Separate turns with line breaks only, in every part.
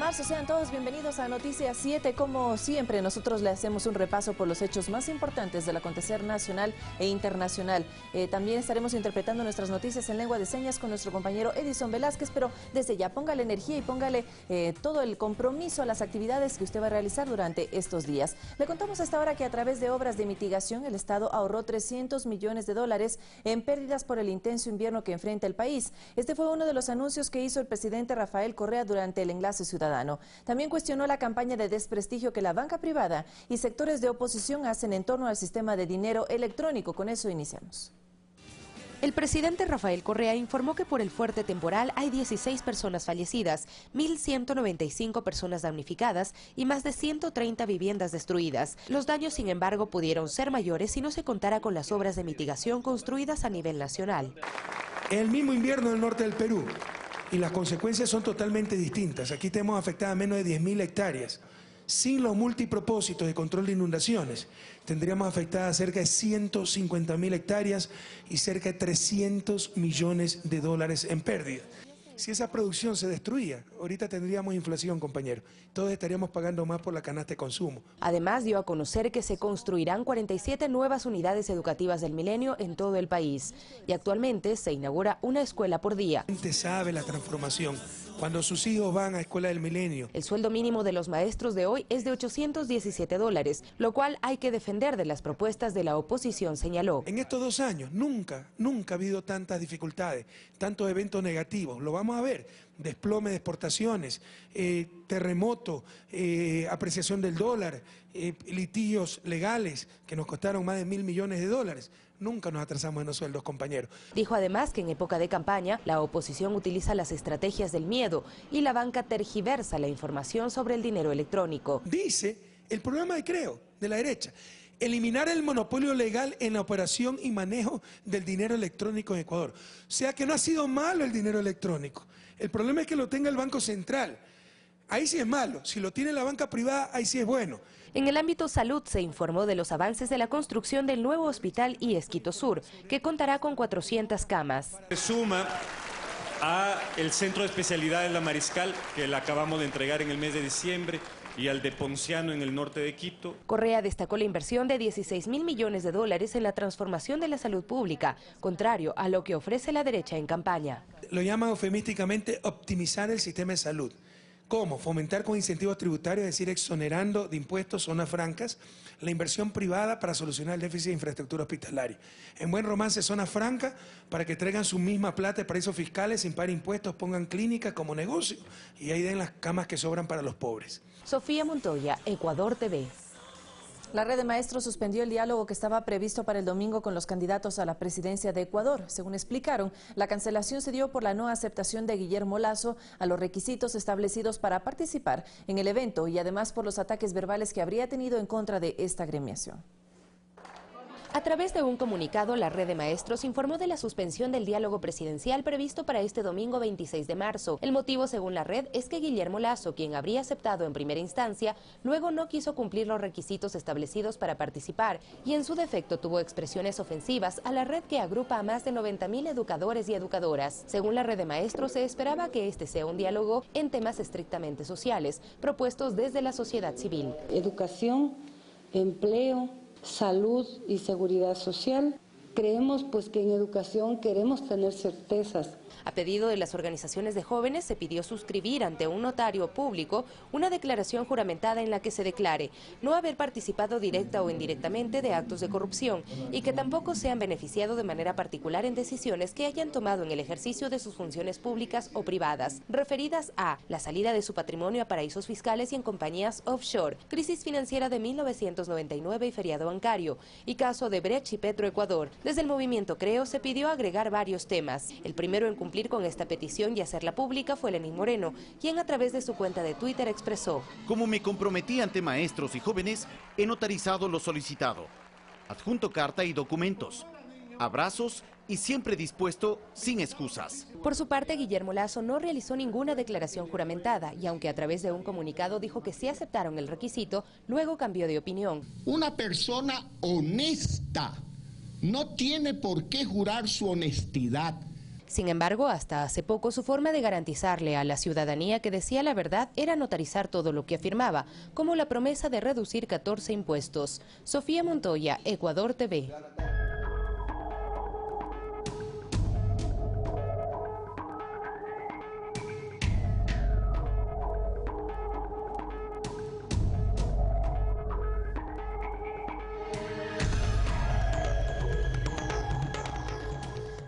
marzo, sean todos bienvenidos a Noticias 7. Como siempre, nosotros le hacemos un repaso por los hechos más importantes del acontecer nacional e internacional. También estaremos interpretando nuestras noticias en lengua de señas con nuestro compañero Edison Velázquez, pero desde ya póngale energía y póngale todo el compromiso a las actividades que usted va a realizar durante estos días. Le contamos hasta ahora que a través de obras de mitigación el Estado ahorró 300 millones de dólares en pérdidas por el intenso invierno que enfrenta el país. Este fue uno de los anuncios que hizo el presidente Rafael Correa durante el enlace ciudadano. También cuestionó la campaña de desprestigio que la banca privada y sectores de oposición hacen en torno al sistema de dinero electrónico. Con eso iniciamos.
El presidente Rafael Correa informó que por el fuerte temporal hay 16 personas fallecidas, 1.195 personas damnificadas y más de 130 viviendas destruidas. Los daños, sin embargo, pudieron ser mayores si no se contara con las obras de mitigación construidas a nivel nacional.
El mismo invierno del norte del Perú, y las consecuencias son totalmente distintas. Aquí tenemos afectadas menos de 10.000 hectáreas. Sin los multipropósitos de control de inundaciones, tendríamos afectadas cerca de 150.000 hectáreas y cerca de 300 millones de dólares en pérdida. Si esa producción se destruía, ahorita tendríamos inflación, compañero. Todos estaríamos pagando más por la canasta de consumo.
Además, dio a conocer que se construirán 47 nuevas unidades educativas del Milenio en todo el país. Y actualmente se inaugura una escuela por día.
La gente sabe la transformación cuando sus hijos van a Escuela del Milenio.
El sueldo mínimo de los maestros de hoy es de 817 dólares, lo cual hay que defender de las propuestas de la oposición, señaló.
En estos 2 años nunca ha habido tantas dificultades, tantos eventos negativos. Lo vamos a ver: desplome de exportaciones, terremoto, apreciación del dólar, litigios legales que nos costaron más de 1.000 millones de dólares. Nunca nos atrasamos en los sueldos, compañeros.
Dijo además que en época de campaña la oposición utiliza las estrategias del miedo y la banca tergiversa la información sobre el dinero electrónico.
Dice el programa de Creo de la derecha: eliminar el monopolio legal en la operación y manejo del dinero electrónico en Ecuador. O sea que no ha sido malo el dinero electrónico. El problema es que lo tenga el Banco Central. Ahí sí es malo. Si lo tiene la banca privada, ahí sí es bueno.
En el ámbito salud se informó de los avances de la construcción del nuevo hospital IES Quito Sur, que contará con 400 camas.
Se suma a el Centro de Especialidades La Mariscal, que la acabamos de entregar en el mes de diciembre, y al de Ponciano en el norte de Quito.
Correa destacó la inversión de 16.000 millones de dólares en la transformación de la salud pública, contrario a lo que ofrece la derecha en campaña.
Lo llaman eufemísticamente optimizar el sistema de salud. ¿Cómo? Fomentar con incentivos tributarios, es decir, exonerando de impuestos zonas francas, la inversión privada para solucionar el déficit de infraestructura hospitalaria. En buen romance, zona franca para que traigan su misma plata de paraísos fiscales sin pagar impuestos, pongan clínicas como negocio y ahí den las camas que sobran para los pobres.
Sofía Montoya, Ecuador TV.
La red de maestros suspendió el diálogo que estaba previsto para el domingo con los candidatos a la presidencia de Ecuador. Según explicaron, la cancelación se dio por la no aceptación de Guillermo Lasso a los requisitos establecidos para participar en el evento y además por los ataques verbales que habría tenido en contra de esta agremiación.
A través de un comunicado, la red de maestros informó de la suspensión del diálogo presidencial previsto para este domingo 26 de marzo. El motivo, según la red, es que Guillermo Lasso, quien habría aceptado en primera instancia, luego no quiso cumplir los requisitos establecidos para participar y en su defecto tuvo expresiones ofensivas a la red que agrupa a más de 90.000 educadores y educadoras. Según la red de maestros, se esperaba que este sea un diálogo en temas estrictamente sociales, propuestos desde la sociedad civil.
Educación, empleo, salud y seguridad social. Creemos pues que en educación queremos tener certezas.
A pedido de las organizaciones de jóvenes se pidió suscribir ante un notario público una declaración juramentada en la que se declare no haber participado directa o indirectamente de actos de corrupción y que tampoco se han beneficiado de manera particular en decisiones que hayan tomado en el ejercicio de sus funciones públicas o privadas, referidas a la salida de su patrimonio a paraísos fiscales y en compañías offshore, crisis financiera de 1999 y feriado bancario, y caso de Brecht y Petroecuador. Desde el movimiento Creo se pidió agregar varios temas. El primero en cumplir con esta petición y hacerla pública fue Lenín Moreno, quien a través de su cuenta de Twitter expresó:
como me comprometí ante maestros y jóvenes, he notarizado lo solicitado. Adjunto carta y documentos. Abrazos y siempre dispuesto, sin excusas.
Por su parte, Guillermo Lasso no realizó ninguna declaración juramentada y aunque a través de un comunicado dijo que sí aceptaron el requisito, luego cambió de opinión.
Una persona honesta no tiene por qué jurar su honestidad.
Sin embargo, hasta hace poco su forma de garantizarle a la ciudadanía que decía la verdad era notarizar todo lo que afirmaba, como la promesa de reducir 14 impuestos. Sofía Montoya, Ecuador TV.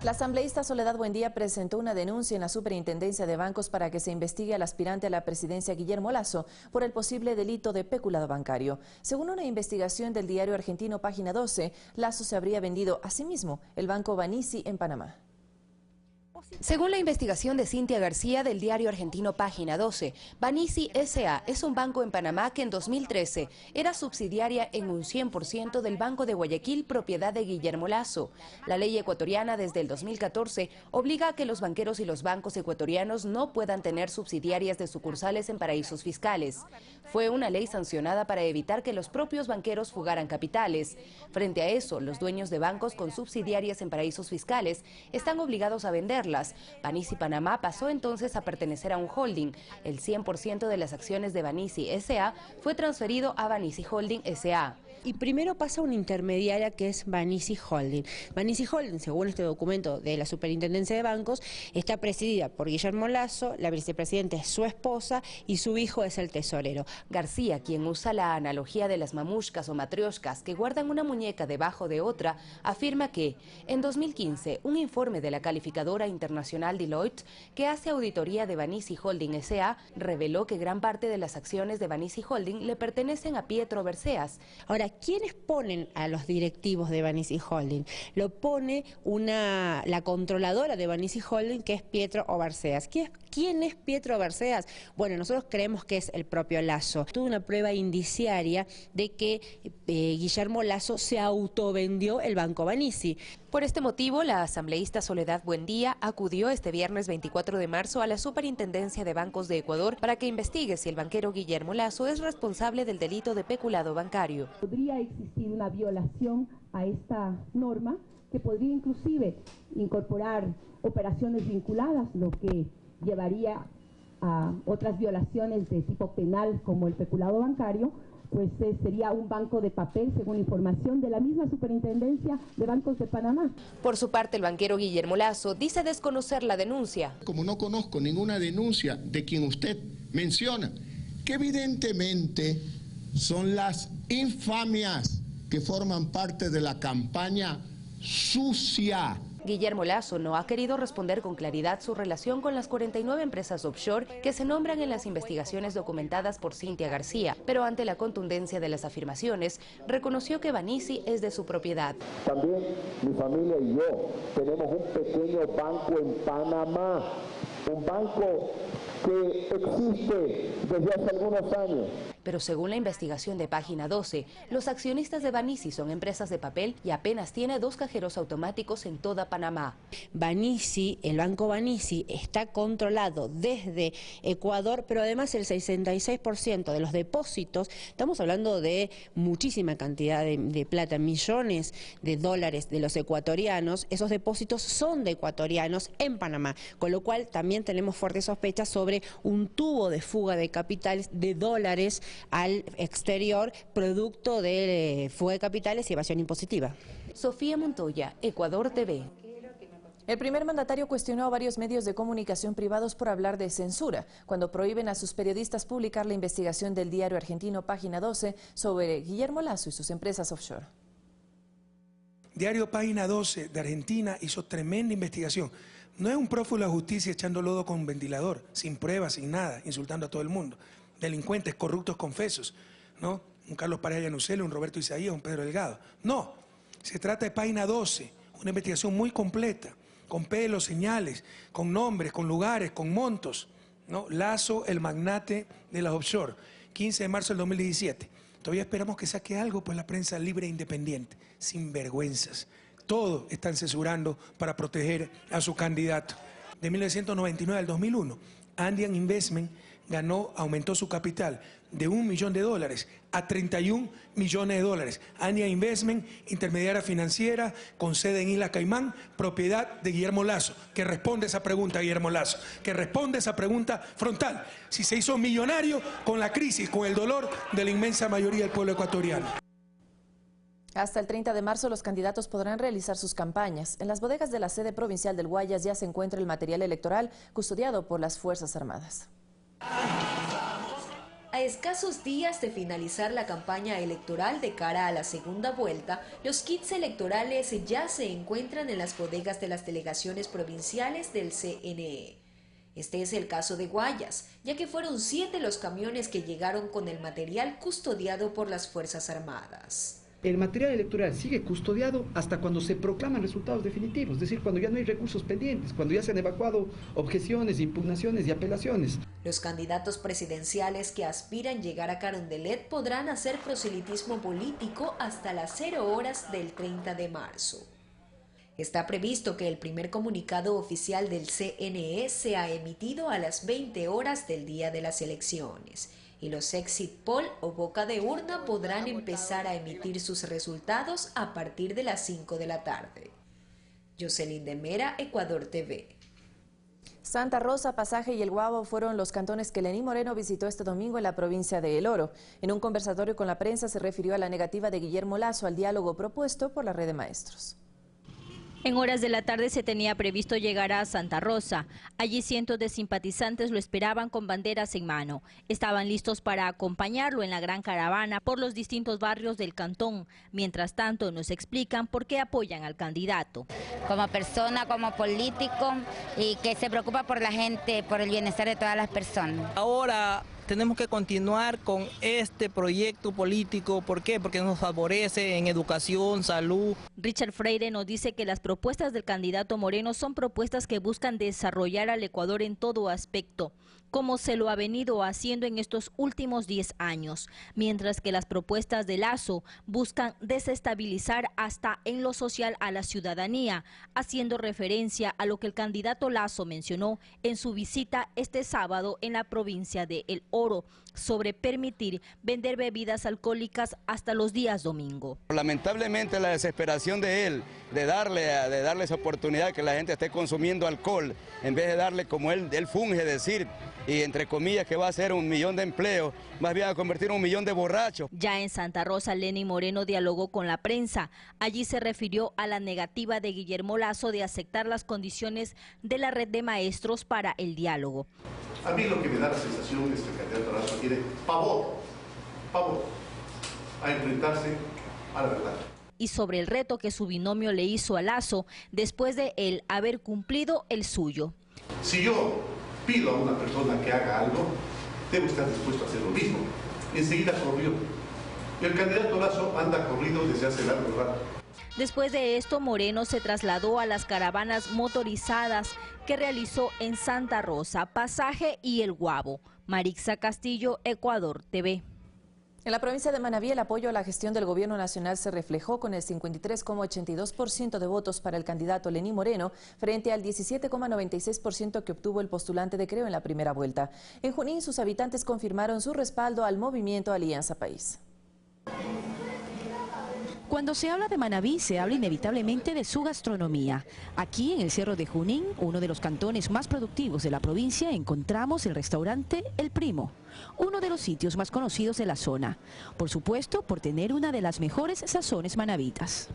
La asambleísta Soledad Buendía presentó una denuncia en la Superintendencia de Bancos para que se investigue al aspirante a la presidencia Guillermo Lasso por el posible delito de peculado bancario. Según una investigación del diario argentino Página 12, Lasso se habría vendido a sí mismo el banco Banisi en Panamá.
Según la investigación de Cintia García del diario argentino Página 12, Banisi S.A. es un banco en Panamá que en 2013 era subsidiaria en un 100% del Banco de Guayaquil, propiedad de Guillermo Lasso. La ley ecuatoriana desde el 2014 obliga a que los banqueros y los bancos ecuatorianos no puedan tener subsidiarias de sucursales en paraísos fiscales. Fue una ley sancionada para evitar que los propios banqueros fugaran capitales. Frente a eso, los dueños de bancos con subsidiarias en paraísos fiscales están obligados a venderlas. Banisi Panamá pasó entonces a pertenecer a un holding. El 100% de las acciones de Banisi S.A. fue transferido a Banisi Holding S.A.
Y primero pasa una intermediaria que es Banisi Holding. Banisi Holding, según este documento de la Superintendencia de Bancos, está presidida por Guillermo Lasso, la vicepresidenta es su esposa y su hijo es el tesorero.
García, quien usa la analogía de las mamushkas o matrioshkas que guardan una muñeca debajo de otra, afirma que en 2015 un informe de la calificadora internacional Deloitte, que hace auditoría de Banisi Holding S.A., reveló que gran parte de las acciones de Banisi Holding le pertenecen a Pietro Berceas.
Ahora, ¿quiénes ponen a los directivos de Banisi Holding? Lo pone la controladora de Banisi Holding, que es Pietro Oberseas. ¿Quién es Pietro Oberseas? Bueno, nosotros creemos que es el propio Lasso. Tuvo una prueba indiciaria de que Guillermo Lasso se autovendió el banco Banisi.
Por este motivo, la asambleísta Soledad Buendía acudió este viernes 24 de marzo a la Superintendencia de Bancos de Ecuador para que investigue si el banquero Guillermo Lasso es responsable del delito de peculado bancario.
Podría existir una violación a esta norma que podría inclusive incorporar operaciones vinculadas, lo que llevaría a otras violaciones de tipo penal como el peculado bancario. Pues sería un banco de papel, según información de la misma Superintendencia de Bancos de Panamá.
Por su parte, el banquero Guillermo Lasso dice desconocer la denuncia.
Como no conozco ninguna denuncia de quien usted menciona, que evidentemente son las infamias que forman parte de la campaña sucia.
Guillermo Lasso no ha querido responder con claridad su relación con las 49 empresas offshore que se nombran en las investigaciones documentadas por Cintia García, pero ante la contundencia de las afirmaciones, reconoció que Banisi es de su propiedad.
También mi familia y yo tenemos un pequeño banco en Panamá, un banco que existe desde hace algunos años.
Pero según la investigación de Página 12, los accionistas de Banisi son empresas de papel y apenas tiene 2 cajeros automáticos en toda Panamá.
Banisi, el banco Banisi, está controlado desde Ecuador, pero además el 66% de los depósitos, estamos hablando de muchísima cantidad de plata, millones de dólares de los ecuatorianos, esos depósitos son de ecuatorianos en Panamá, con lo cual también tenemos fuertes sospechas sobre un tubo de fuga de capitales de dólares al exterior, producto de fuga de capitales y evasión impositiva.
Sofía Montoya, Ecuador TV.
El primer mandatario cuestionó a varios medios de comunicación privados por hablar de censura, cuando prohíben a sus periodistas publicar la investigación del diario argentino Página 12 sobre Guillermo Lasso y sus empresas offshore.
Diario Página 12 de Argentina hizo tremenda investigación. No es un prófugo de la justicia echando lodo con un ventilador, sin pruebas, sin nada, insultando a todo el mundo. Delincuentes, corruptos, confesos, ¿no? Un Carlos Pareja Llanucelo, un Roberto Isaías, un Pedro Delgado. No, se trata de Página 12, una investigación muy completa, con pelos, señales, con nombres, con lugares, con montos, ¿no? Lasso, el magnate de las offshore, 15 de marzo del 2017. Todavía esperamos que saque algo, pues la prensa libre e independiente, sin vergüenzas. Todo están censurando para proteger a su candidato. De 1999 al 2001, Andean Investment aumentó su capital de $1 millón a 31 millones de dólares. Ania Investment, intermediaria financiera, con sede en Isla Caimán, propiedad de Guillermo Lasso. Que responde esa pregunta, Guillermo Lasso. Que responde esa pregunta frontal. Si se hizo millonario con la crisis, con el dolor de la inmensa mayoría del pueblo ecuatoriano.
Hasta el 30 de marzo los candidatos podrán realizar sus campañas. En las bodegas de la sede provincial del Guayas ya se encuentra el material electoral custodiado por las Fuerzas Armadas.
A escasos días de finalizar la campaña electoral de cara a la segunda vuelta, los kits electorales ya se encuentran en las bodegas de las delegaciones provinciales del CNE. Este es el caso de Guayas, ya que fueron 7 los camiones que llegaron con el material custodiado por las Fuerzas Armadas.
El material electoral sigue custodiado hasta cuando se proclaman resultados definitivos, es decir, cuando ya no hay recursos pendientes, cuando ya se han evacuado objeciones, impugnaciones y apelaciones.
Los candidatos presidenciales que aspiran llegar a Carondelet podrán hacer proselitismo político hasta las 0 horas del 30 de marzo. Está previsto que el primer comunicado oficial del CNE sea emitido a las 20 horas del día de las elecciones. Y los exit poll o boca de urna podrán empezar a emitir sus resultados a partir de las 5 de la tarde. Jocelyn de Mera, Ecuador TV.
Santa Rosa, Pasaje y El Guabo fueron los cantones que Lenín Moreno visitó este domingo en la provincia de El Oro. En un conversatorio con la prensa se refirió a la negativa de Guillermo Lasso al diálogo propuesto por la red de maestros.
En horas de la tarde se tenía previsto llegar a Santa Rosa. Allí cientos de simpatizantes lo esperaban con banderas en mano. Estaban listos para acompañarlo en la gran caravana por los distintos barrios del cantón. Mientras tanto, nos explican por qué apoyan al candidato.
Como persona, como político y que se preocupa por la gente, por el bienestar de todas las personas.
Ahora tenemos que continuar con este proyecto político. ¿Por qué? Porque nos favorece en educación, salud.
Richard Freire nos dice que las propuestas del candidato Moreno son propuestas que buscan desarrollar al Ecuador en todo aspecto, como se lo ha venido haciendo en estos últimos 10 años, mientras que las propuestas de Lasso buscan desestabilizar hasta en lo social a la ciudadanía, haciendo referencia a lo que el candidato Lasso mencionó en su visita este sábado en la provincia de El Oro, sobre permitir vender bebidas alcohólicas hasta los días domingo.
Lamentablemente la desesperación de él, de darle esa oportunidad que la gente esté consumiendo alcohol, en vez de darle como él funge decir, y entre comillas que va a ser 1 millón de empleos, más bien a convertir en 1 millón de borrachos.
Ya en Santa Rosa, Lenín Moreno dialogó con la prensa. Allí se refirió a la negativa de Guillermo Lasso de aceptar las condiciones de la red de maestros para el diálogo.
A mí lo que me da la sensación es que el candidato Lasso tiene pavor a enfrentarse a la verdad.
Y sobre el reto que su binomio le hizo a Lasso después de él haber cumplido el suyo.
Si yo pido a una persona que haga algo, debo estar dispuesto a hacer lo mismo. Enseguida corrió. El candidato Lasso anda corrido desde hace largo rato.
Después de esto, Moreno se trasladó a las caravanas motorizadas que realizó en Santa Rosa, Pasaje y El Guabo. Marixa Castillo, Ecuador TV.
En la provincia de Manabí, el apoyo a la gestión del gobierno nacional se reflejó con el 53,82% de votos para el candidato Lenín Moreno frente al 17,96% que obtuvo el postulante de Creo en la primera vuelta. En Junín, sus habitantes confirmaron su respaldo al movimiento Alianza País.
Cuando se habla de Manabí, se habla inevitablemente de su gastronomía. Aquí, en el Cerro de Junín, uno de los cantones más productivos de la provincia, encontramos el restaurante El Primo, uno de los sitios más conocidos de la zona. Por supuesto, por tener una de las mejores sazones manabitas.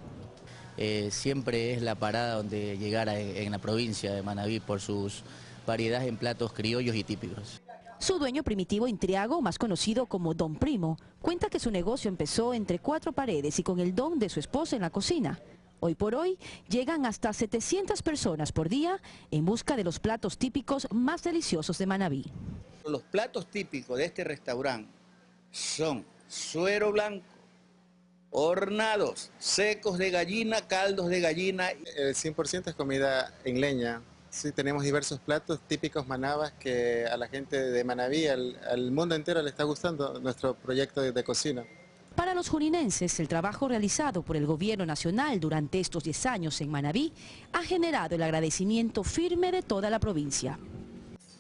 Siempre es la parada donde llegar en la provincia de Manabí por sus variedades en platos criollos y típicos.
Su dueño Primitivo Intriago, más conocido como Don Primo, cuenta que su negocio empezó entre 4 paredes y con el don de su esposa en la cocina. Hoy por hoy llegan hasta 700 personas por día en busca de los platos típicos más deliciosos de Manabí.
Los platos típicos de este restaurante son suero blanco, hornados, secos de gallina, caldos de gallina.
El 100% es comida en leña. Sí, tenemos diversos platos típicos manabas que a la gente de Manabí, al mundo entero le está gustando nuestro proyecto de cocina.
Para los juninenses, el trabajo realizado por el gobierno nacional durante estos 10 años en Manabí ha generado el agradecimiento firme de toda la provincia.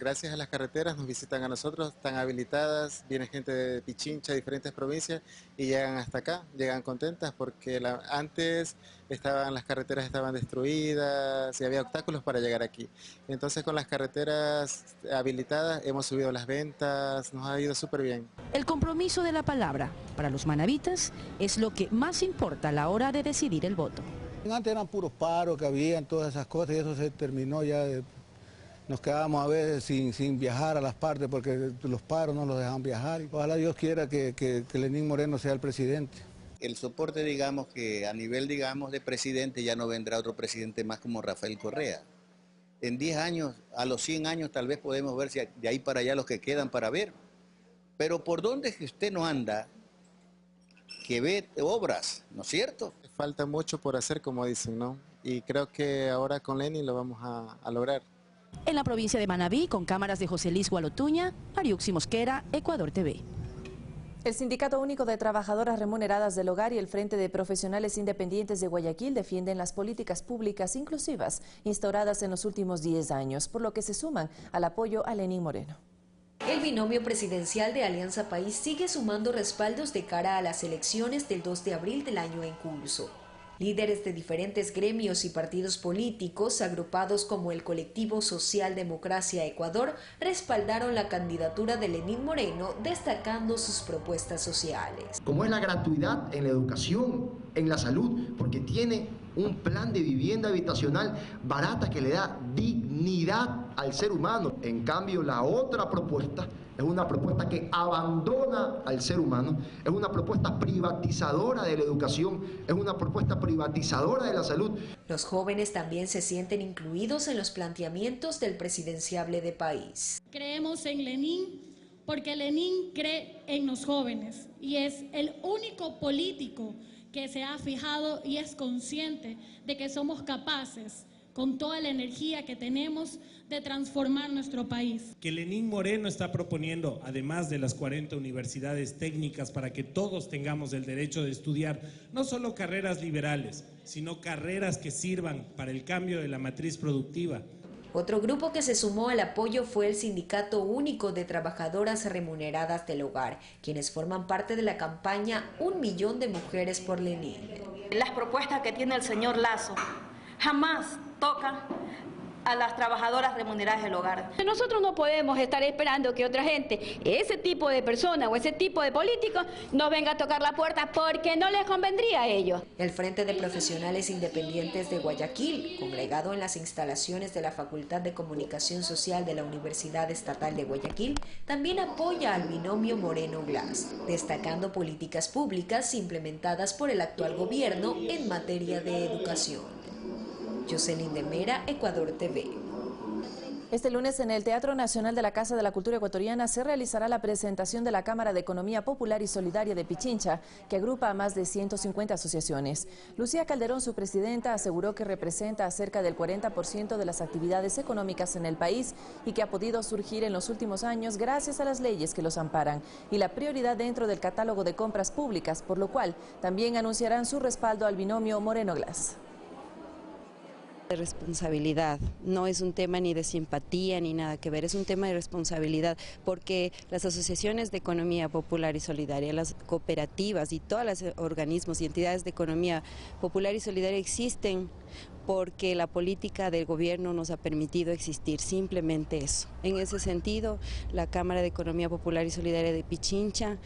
Gracias a las carreteras nos visitan a nosotros, están habilitadas, viene gente de Pichincha, de diferentes provincias y llegan hasta acá, llegan contentas porque antes las carreteras estaban destruidas y había obstáculos para llegar aquí. Entonces con las carreteras habilitadas hemos subido las ventas, nos ha ido súper bien.
El compromiso de la palabra para los manavitas es lo que más importa a la hora de decidir el voto.
Antes eran puros paros que habían, todas esas cosas, y eso se terminó ya. Nos quedábamos a veces sin viajar a las partes porque los paros no los dejaban viajar. Ojalá Dios quiera que Lenín Moreno sea el presidente.
El soporte, digamos, que a nivel, digamos, de presidente ya no vendrá otro presidente más como Rafael Correa. En 10 años, a los 100 años tal vez podemos ver si de ahí para allá los que quedan para ver. Pero por dónde es que usted no anda, que ve obras, ¿no es cierto?
Falta mucho por hacer, como dicen, ¿no? Y creo que ahora con Lenín lo vamos a lograr.
En la provincia de Manabí, con cámaras de José Luis Gualotuña, Ariuxi Mosquera, Ecuador TV.
El Sindicato Único de Trabajadoras Remuneradas del Hogar y el Frente de Profesionales Independientes de Guayaquil defienden las políticas públicas inclusivas instauradas en los últimos 10 años, por lo que se suman al apoyo a Lenín Moreno.
El binomio presidencial de Alianza País sigue sumando respaldos de cara a las elecciones del 2 de abril del año en curso. Líderes de diferentes gremios y partidos políticos, agrupados como el colectivo Social Democracia Ecuador, respaldaron la candidatura de Lenín Moreno, destacando sus propuestas sociales.
Como es la gratuidad en la educación, en la salud, porque tiene un plan de vivienda habitacional barata que le da dignidad al ser humano. En cambio, la otra propuesta es una propuesta que abandona al ser humano, es una propuesta privatizadora de la educación, es una propuesta privatizadora de la salud.
Los jóvenes también se sienten incluidos en los planteamientos del presidenciable de país.
Creemos en Lenín porque Lenín cree en los jóvenes y es el único político que se ha fijado y es consciente de que somos capaces, con toda la energía que tenemos, de transformar nuestro país.
Que Lenín Moreno está proponiendo, además de las 40 universidades técnicas, para que todos tengamos el derecho de estudiar no solo carreras liberales, sino carreras que sirvan para el cambio de la matriz productiva.
Otro grupo que se sumó al apoyo fue el Sindicato Único de Trabajadoras Remuneradas del Hogar, quienes forman parte de la campaña 1 millón de mujeres por Lenín.
Las propuestas que tiene el señor Lasso jamás tocan a las trabajadoras remuneradas del hogar.
Nosotros no podemos estar esperando que otra gente, ese tipo de persona o ese tipo de políticos, nos venga a tocar la puerta porque no les convendría a ellos.
El Frente de Profesionales Independientes de Guayaquil, congregado en las instalaciones de la Facultad de Comunicación Social de la Universidad Estatal de Guayaquil, también apoya al binomio Moreno-Glass, destacando políticas públicas implementadas por el actual gobierno en materia de educación. Jocelyn de Mera, Ecuador TV.
Este lunes en el Teatro Nacional de la Casa de la Cultura Ecuatoriana se realizará la presentación de la Cámara de Economía Popular y Solidaria de Pichincha, que agrupa a más de 150 asociaciones. Lucía Calderón, su presidenta, aseguró que representa a cerca del 40% de las actividades económicas en el país y que ha podido surgir en los últimos años gracias a las leyes que los amparan y la prioridad dentro del catálogo de compras públicas, por lo cual también anunciarán su respaldo al binomio Moreno-Glass.
De responsabilidad, no es un tema ni de simpatía ni nada que ver, es un tema de responsabilidad, porque las asociaciones de economía popular y solidaria, las cooperativas y todos los organismos y entidades de economía popular y solidaria existen porque la política del gobierno nos ha permitido existir, simplemente eso. En ese sentido, la Cámara de Economía Popular y Solidaria de Pichincha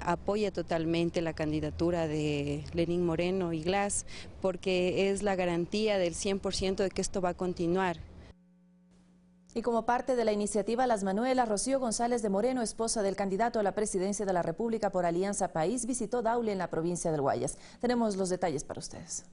apoya totalmente la candidatura de Lenín Moreno y Glass, porque es la garantía del 100% de que esto va a continuar.
Y como parte de la iniciativa Las Manuelas, Rocío González de Moreno, esposa del candidato a la presidencia de la República por Alianza País, visitó Daule en la provincia del Guayas. Tenemos los detalles para ustedes.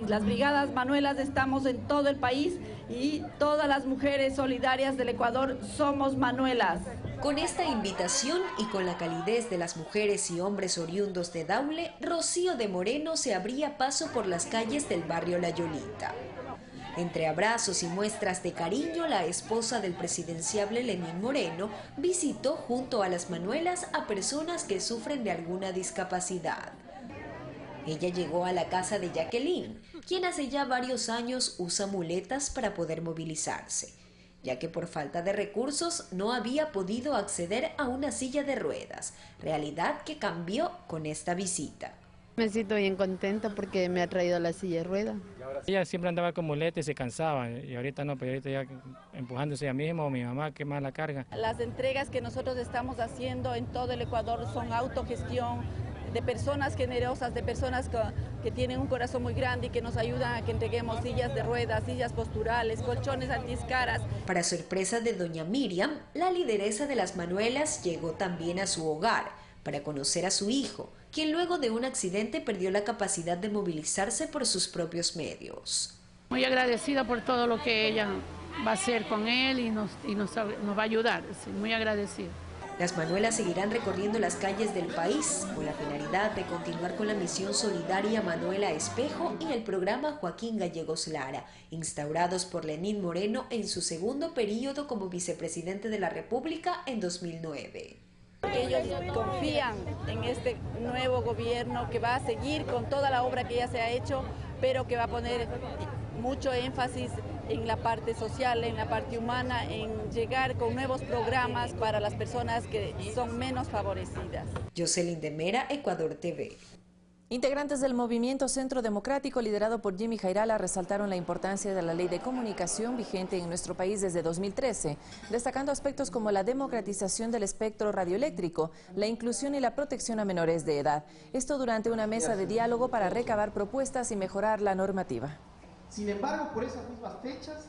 Las brigadas Manuelas estamos en todo el país y todas las mujeres solidarias del Ecuador somos Manuelas.
Con esta invitación y con la calidez de las mujeres y hombres oriundos de Daule, Rocío de Moreno se abría paso por las calles del barrio La Yolita. Entre abrazos y muestras de cariño, la esposa del presidenciable Lenín Moreno visitó junto a las Manuelas a personas que sufren de alguna discapacidad. Ella llegó a la casa de Jacqueline, quien hace ya varios años usa muletas para poder movilizarse. ya que por falta de recursos no había podido acceder a una silla de ruedas, realidad que cambió con esta visita.
Me siento bien contenta porque me ha traído la silla de ruedas.
Ella siempre andaba con muleta y se cansaba, y ahorita no, pero ahorita ya empujándose ella misma o mi mamá, que más la carga.
Las entregas que nosotros estamos haciendo en todo el Ecuador son autogestión de personas generosas, de personas que tienen un corazón muy grande y que nos ayudan a que entreguemos sillas de ruedas, sillas posturales, colchones antiscaras.
Para sorpresa de doña Miriam, la lideresa de las Manuelas llegó también a su hogar para conocer a su hijo, quien luego de un accidente perdió la capacidad de movilizarse por sus propios medios.
Muy agradecida por todo lo que ella va a hacer con él y nos va a ayudar, sí, muy agradecida.
Las Manuelas seguirán recorriendo las calles del país con la finalidad de continuar con la misión solidaria Manuela Espejo y el programa Joaquín Gallegos Lara, instaurados por Lenín Moreno en su segundo periodo como vicepresidente de la República en 2009.
Ellos confían en este nuevo gobierno que va a seguir con toda la obra que ya se ha hecho, pero que va a poner mucho énfasis en la parte social, en la parte humana, en llegar con nuevos programas para las personas que son menos favorecidas.
Jocelyn de Mera, Ecuador TV.
Integrantes del Movimiento Centro Democrático, liderado por Jimmy Jairala, resaltaron la importancia de la ley de comunicación vigente en nuestro país desde 2013, destacando aspectos como la democratización del espectro radioeléctrico, la inclusión y la protección a menores de edad. Esto durante una mesa de diálogo para recabar propuestas y mejorar la normativa.
Sin embargo, por esas mismas fechas...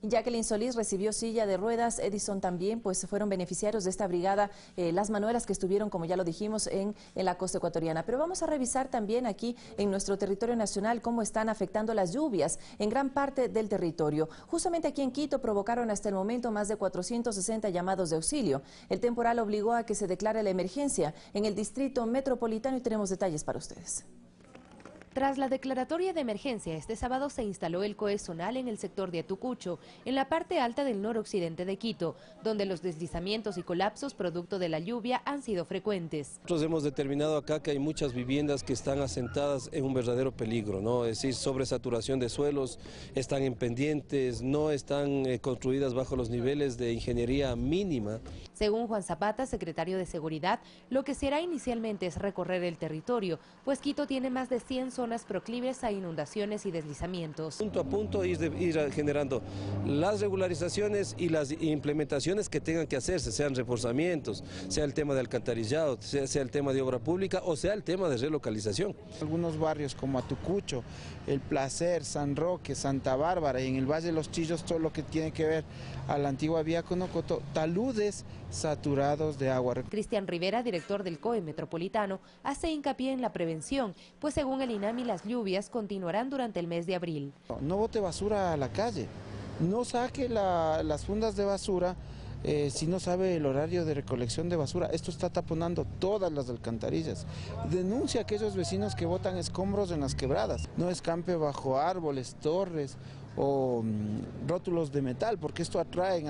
Jacqueline Solís recibió silla de ruedas, Edison también, pues fueron beneficiarios de esta brigada, las Manuelas que estuvieron, como ya lo dijimos, en la costa ecuatoriana. Pero vamos a revisar también aquí en nuestro territorio nacional cómo están afectando las lluvias en gran parte del territorio. Justamente aquí en Quito provocaron hasta el momento más de 460 llamados de auxilio. El temporal obligó a que se declare la emergencia en el distrito metropolitano y tenemos detalles para ustedes.
Tras la declaratoria de emergencia, este sábado se instaló el COE zonal en el sector de Atucucho, en la parte alta del noroccidente de Quito, donde los deslizamientos y colapsos producto de la lluvia han sido frecuentes.
Nosotros hemos determinado acá que hay muchas viviendas que están asentadas en un verdadero peligro, ¿no? Es decir, sobresaturación de suelos, están en pendientes, no están construidas bajo los niveles de ingeniería mínima.
Según Juan Zapata, secretario de Seguridad, lo que se hará inicialmente es recorrer el territorio, pues Quito tiene más de 100 zonas proclives a inundaciones y deslizamientos.
Punto a punto ir generando las regularizaciones y las implementaciones que tengan que hacerse, sean reforzamientos, sea el tema de alcantarillado, sea el tema de obra pública o sea el tema de relocalización.
Algunos barrios como Atucucho, El Placer, San Roque, Santa Bárbara y en el Valle de los Chillos todo lo que tiene que ver a la antigua vía Conocoto, taludes saturados de agua.
Cristian Rivera, director del COE Metropolitano, hace hincapié en la prevención, pues según el INAMI las lluvias continuarán durante el mes de abril.
No bote basura a la calle, no saque las fundas de basura si no sabe el horario de recolección de basura. Esto está taponando todas las alcantarillas. Denuncia a aquellos vecinos que botan escombros en las quebradas. No escampe bajo árboles, torres o rótulos de metal, porque esto atrae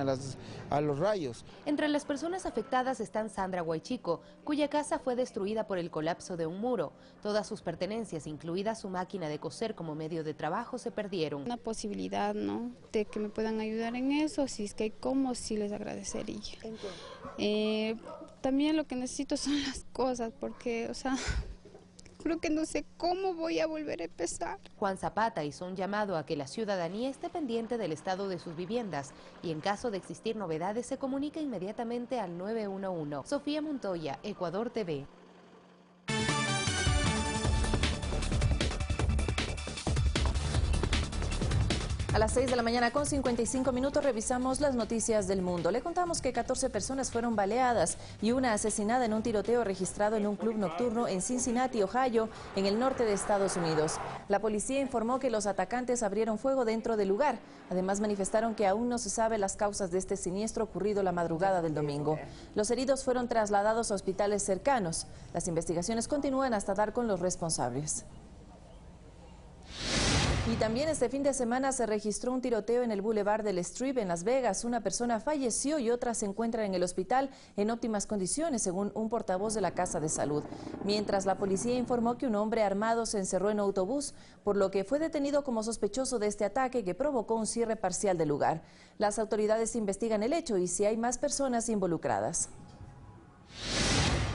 a los rayos.
Entre las personas afectadas están Sandra Guaychico, cuya casa fue destruida por el colapso de un muro. Todas sus pertenencias, incluida su máquina de coser como medio de trabajo, se perdieron.
Una posibilidad, ¿no?, de que me puedan ayudar en eso, si es que hay cómo, sí les agradecería. También lo que necesito son las cosas, porque, o sea... creo que no sé cómo voy a volver a empezar.
Juan Zapata hizo un llamado a que la ciudadanía esté pendiente del estado de sus viviendas y en caso de existir novedades se comunique inmediatamente al 911. Sofía Montoya, Ecuador TV.
A las 6 de la mañana con 55 minutos revisamos las noticias del mundo. Le contamos que 14 personas fueron baleadas y una asesinada en un tiroteo registrado en un club nocturno en Cincinnati, Ohio, en el norte de Estados Unidos. La policía informó que los atacantes abrieron fuego dentro del lugar. Además manifestaron que aún no se sabe las causas de este siniestro ocurrido la madrugada del domingo. Los heridos fueron trasladados a hospitales cercanos. Las investigaciones continúan hasta dar con los responsables. Y también este fin de semana se registró un tiroteo en el Boulevard del Strip en Las Vegas. Una persona falleció y otra se encuentra en el hospital en óptimas condiciones, según un portavoz de la Casa de Salud. Mientras la policía informó que un hombre armado se encerró en un autobús, por lo que fue detenido como sospechoso de este ataque que provocó un cierre parcial del lugar. Las autoridades investigan el hecho y si hay más personas involucradas.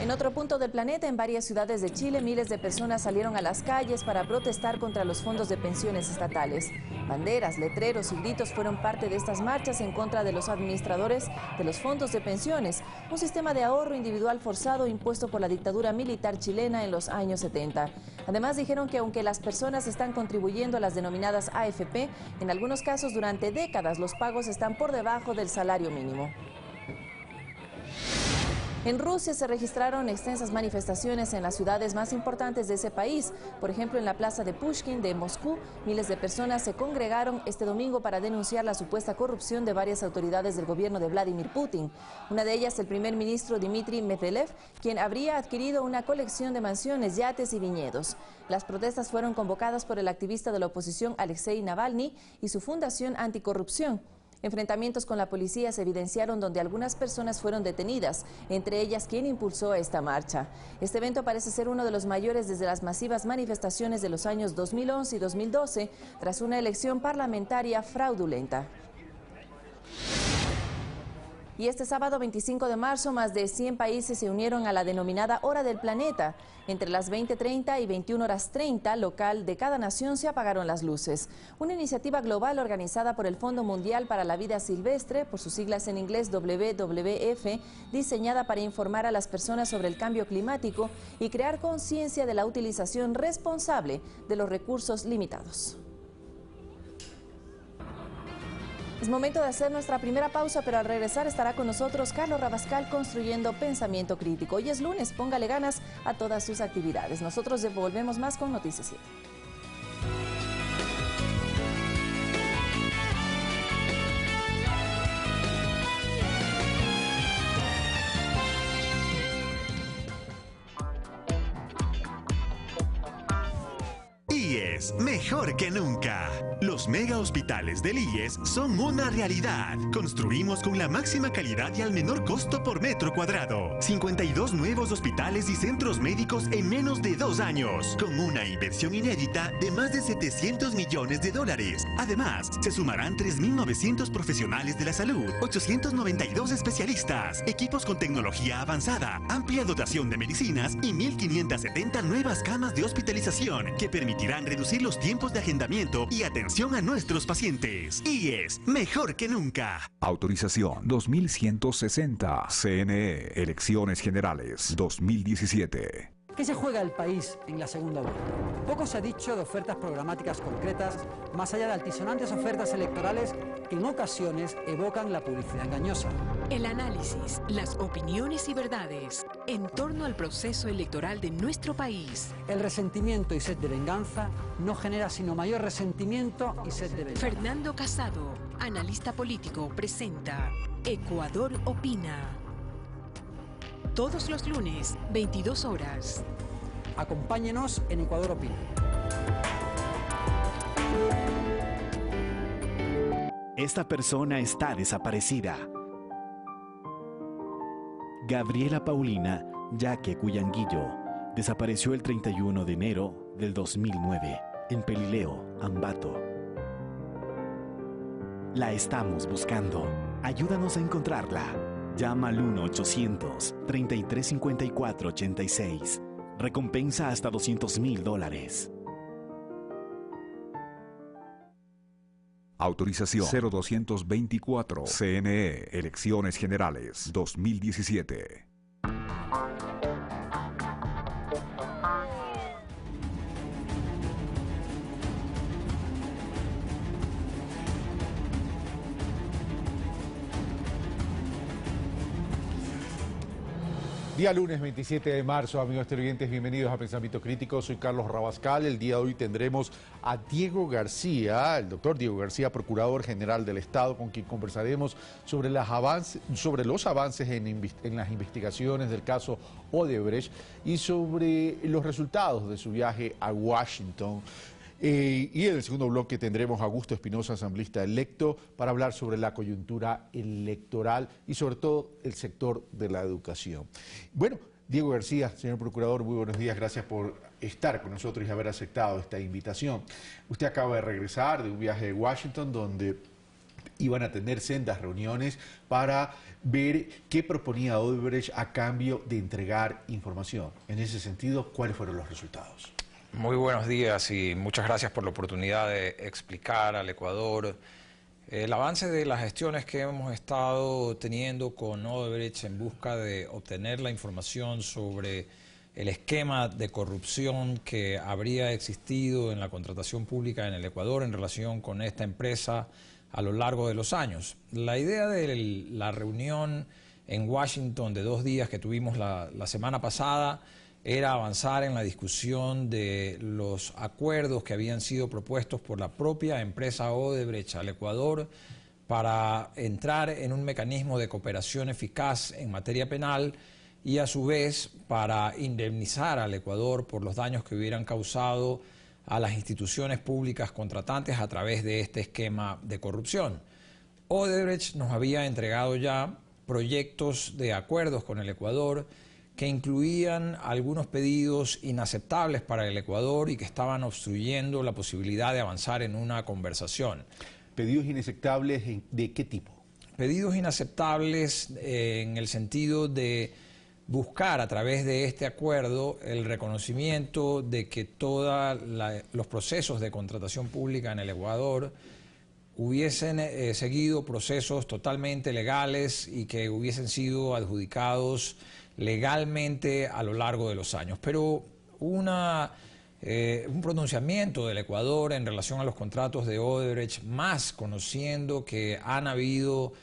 En otro punto del planeta, en varias ciudades de Chile, miles de personas salieron a las calles para protestar contra los fondos de pensiones estatales. Banderas, letreros y gritos fueron parte de estas marchas en contra de los administradores de los fondos de pensiones, un sistema de ahorro individual forzado impuesto por la dictadura militar chilena en los años 70. Además, dijeron que aunque las personas están contribuyendo a las denominadas AFP, en algunos casos durante décadas los pagos están por debajo del salario mínimo. En Rusia se registraron extensas manifestaciones en las ciudades más importantes de ese país. Por ejemplo, en la plaza de Pushkin de Moscú, miles de personas se congregaron este domingo para denunciar la supuesta corrupción de varias autoridades del gobierno de Vladimir Putin. Una de ellas, el primer ministro Dmitry Medvedev, quien habría adquirido una colección de mansiones, yates y viñedos. Las protestas fueron convocadas por el activista de la oposición Alexei Navalny y su fundación anticorrupción. Enfrentamientos con la policía se evidenciaron donde algunas personas fueron detenidas, entre ellas quien impulsó esta marcha. Este evento parece ser uno de los mayores desde las masivas manifestaciones de los años 2011 y 2012, tras una elección parlamentaria fraudulenta. Y este sábado 25 de marzo, más de 100 países se unieron a la denominada Hora del Planeta. Entre las 20:30 y 21:30 local de cada nación se apagaron las luces. Una iniciativa global organizada por el Fondo Mundial para la Vida Silvestre, por sus siglas en inglés WWF, diseñada para informar a las personas sobre el cambio climático y crear conciencia de la utilización responsable de los recursos limitados. Es momento de hacer nuestra primera pausa, pero al regresar estará con nosotros Carlos Rabascal construyendo pensamiento crítico. Hoy es lunes, póngale ganas a todas sus actividades. Nosotros volvemos más con Noticias 7.
IES, mejor que nunca. Los mega hospitales del IES son una realidad. Construimos con la máxima calidad y al menor costo por metro cuadrado. 52 nuevos hospitales y centros médicos en menos de 2 años, con una inversión inédita de más de $700 millones. Además, se sumarán 3.900 profesionales de la salud, 892 especialistas, equipos con tecnología avanzada, amplia dotación de medicinas y 1.570 nuevas camas de hospitalización que permitirán reducir los tiempos de agendamiento y atención a nuestros pacientes. IES, mejor que nunca.
Autorización 2160. CNE, Elecciones Generales 2017.
¿Qué se juega el país en la segunda vuelta? Poco se ha dicho de ofertas programáticas concretas, más allá de altisonantes ofertas electorales que en ocasiones evocan la publicidad engañosa.
El análisis, las opiniones y verdades en torno al proceso electoral de nuestro país.
El resentimiento y sed de venganza no genera sino mayor resentimiento y sed de venganza.
Fernando Casado, analista político, presenta Ecuador Opina. Todos los lunes, 22 horas.
Acompáñenos en Ecuador Opina.
Esta persona está desaparecida. Gabriela Paulina Yaque Cuyanguillo desapareció el 31 de enero del 2009 en Pelileo, Ambato. La estamos buscando. Ayúdanos a encontrarla. Llama al 1-800-3354-86. Recompensa hasta $200,000.
Autorización 0224. CNE, Elecciones Generales 2017.
Día lunes 27 de marzo, amigos televidentes, bienvenidos a Pensamiento Crítico. Soy Carlos Rabascal. El día de hoy tendremos a Diego García, el doctor Diego García, Procurador General del Estado, con quien conversaremos sobre los avances en las investigaciones del caso Odebrecht y sobre los resultados de su viaje a Washington. Y en el segundo bloque tendremos a Augusto Espinosa, asambleísta electo, para hablar sobre la coyuntura electoral y sobre todo el sector de la educación. Bueno, Diego García, señor procurador, muy buenos días, gracias por estar con nosotros y haber aceptado esta invitación. Usted acaba de regresar de un viaje de Washington donde iban a tener sendas reuniones para ver qué proponía Odebrecht a cambio de entregar información. En ese sentido, ¿cuáles fueron los resultados?
Muy buenos días y muchas gracias por la oportunidad de explicar al Ecuador el avance de las gestiones que hemos estado teniendo con Odebrecht en busca de obtener la información sobre el esquema de corrupción que habría existido en la contratación pública en el Ecuador en relación con esta empresa a lo largo de los años. La idea de la reunión en Washington de 2 días que tuvimos la semana pasada era avanzar en la discusión de los acuerdos que habían sido propuestos por la propia empresa Odebrecht al Ecuador para entrar en un mecanismo de cooperación eficaz en materia penal y a su vez para indemnizar al Ecuador por los daños que hubieran causado a las instituciones públicas contratantes a través de este esquema de corrupción. Odebrecht nos había entregado ya proyectos de acuerdos con el Ecuador que incluían algunos pedidos inaceptables para el Ecuador y que estaban obstruyendo la posibilidad de avanzar en una conversación.
¿Pedidos inaceptables de qué tipo?
Pedidos inaceptables en el sentido de buscar a través de este acuerdo el reconocimiento de que todos los procesos de contratación pública en el Ecuador hubiesen seguido procesos totalmente legales y que hubiesen sido adjudicados legalmente a lo largo de los años. Pero un pronunciamiento del Ecuador en relación a los contratos de Odebrecht, más conociendo que han habido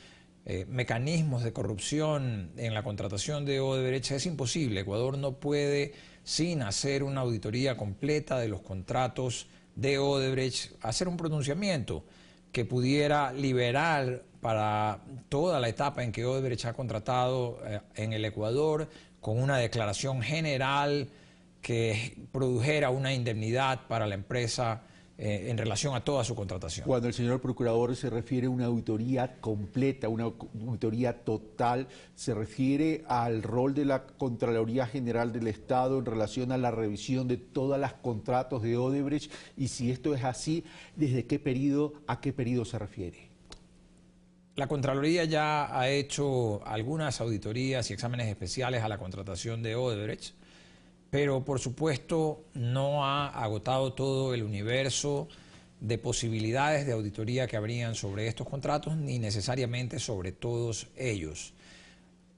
mecanismos de corrupción en la contratación de Odebrecht, es imposible. Ecuador no puede, sin hacer una auditoría completa de los contratos de Odebrecht, hacer un pronunciamiento que pudiera liberar para toda la etapa en que Odebrecht ha contratado en el Ecuador, con una declaración general que produjera una indemnidad para la empresa en relación a toda su contratación.
Cuando el señor procurador se refiere a una auditoría completa, una auditoría total, ¿se refiere al rol de la Contraloría General del Estado en relación a la revisión de todos los contratos de Odebrecht? Y si esto es así, ¿desde qué periodo a qué periodo se refiere?
La Contraloría ya ha hecho algunas auditorías y exámenes especiales a la contratación de Odebrecht, pero por supuesto no ha agotado todo el universo de posibilidades de auditoría que habrían sobre estos contratos, ni necesariamente sobre todos ellos.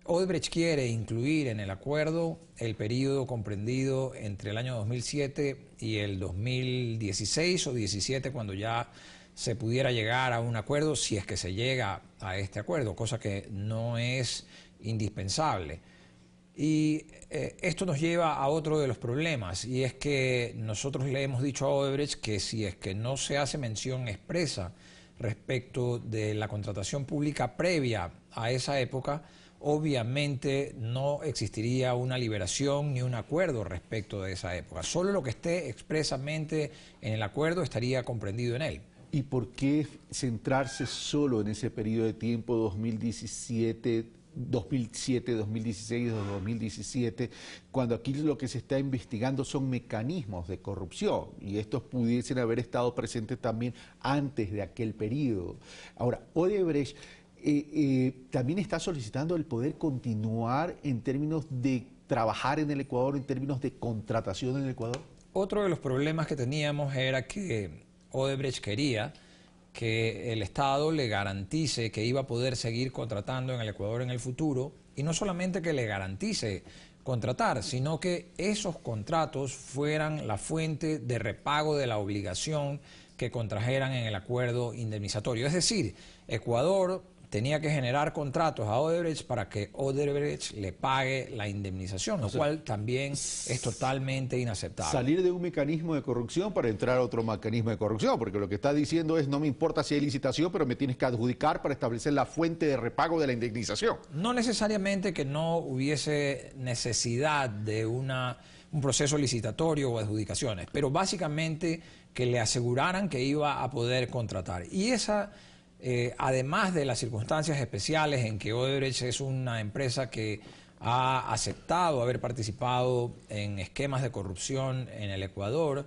Odebrecht quiere incluir en el acuerdo el periodo comprendido entre el año 2007 y el 2016 o 2017, cuando ya se pudiera llegar a un acuerdo, si es que se llega a este acuerdo, cosa que no es indispensable. Y esto nos lleva a otro de los problemas, y es que nosotros le hemos dicho a Odebrecht que si es que no se hace mención expresa respecto de la contratación pública previa a esa época, obviamente no existiría una liberación ni un acuerdo respecto de esa época. Solo lo que esté expresamente en el acuerdo estaría comprendido en él.
¿Y por qué centrarse solo en ese periodo de tiempo 2017, 2016 o 2017, cuando aquí lo que se está investigando son mecanismos de corrupción y estos pudiesen haber estado presentes también antes de aquel periodo? Ahora, Odebrecht también está solicitando el poder continuar en términos de trabajar en el Ecuador, en términos de contratación en el Ecuador.
Otro de los problemas que teníamos era que Odebrecht quería que el Estado le garantice que iba a poder seguir contratando en el Ecuador en el futuro, y no solamente que le garantice contratar, sino que esos contratos fueran la fuente de repago de la obligación que contrajeran en el acuerdo indemnizatorio. Es decir, Ecuador tenía que generar contratos a Odebrecht para que Odebrecht le pague la indemnización, lo cual también es totalmente inaceptable.
Salir de un mecanismo de corrupción para entrar a otro mecanismo de corrupción, porque lo que está diciendo es: no me importa si hay licitación, pero me tienes que adjudicar para establecer la fuente de repago de la indemnización.
No necesariamente que no hubiese necesidad de una un proceso licitatorio o adjudicaciones, pero básicamente que le aseguraran que iba a poder contratar. Y esa, además de las circunstancias especiales en que Odebrecht es una empresa que ha aceptado haber participado en esquemas de corrupción en el Ecuador,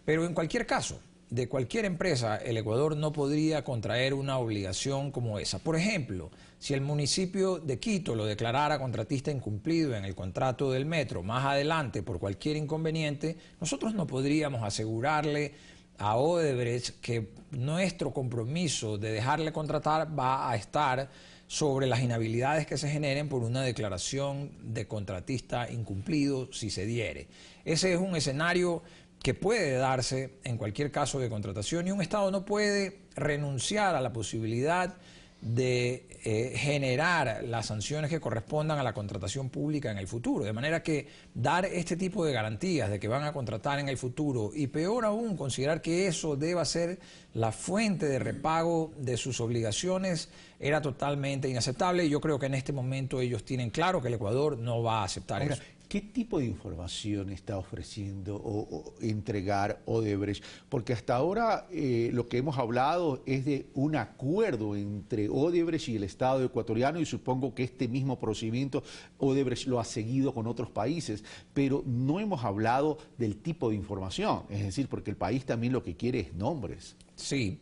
pero en cualquier caso, de cualquier empresa, el Ecuador no podría contraer una obligación como esa. Por ejemplo, si el municipio de Quito lo declarara contratista incumplido en el contrato del metro más adelante por cualquier inconveniente, nosotros no podríamos asegurarle a Odebrecht que nuestro compromiso de dejarle contratar va a estar sobre las inhabilidades que se generen por una declaración de contratista incumplido si se diere. Ese es un escenario que puede darse en cualquier caso de contratación y un Estado no puede renunciar a la posibilidad de generar las sanciones que correspondan a la contratación pública en el futuro. De manera que dar este tipo de garantías de que van a contratar en el futuro y peor aún considerar que eso deba ser la fuente de repago de sus obligaciones era totalmente inaceptable y yo creo que en este momento ellos tienen claro que el Ecuador no va a aceptar eso.
¿Qué tipo de información está ofreciendo o entregar Odebrecht? Porque hasta ahora lo que hemos hablado es de un acuerdo entre Odebrecht y el Estado ecuatoriano y supongo que este mismo procedimiento Odebrecht lo ha seguido con otros países, pero no hemos hablado del tipo de información, es decir, porque el país también lo que quiere es nombres.
Sí,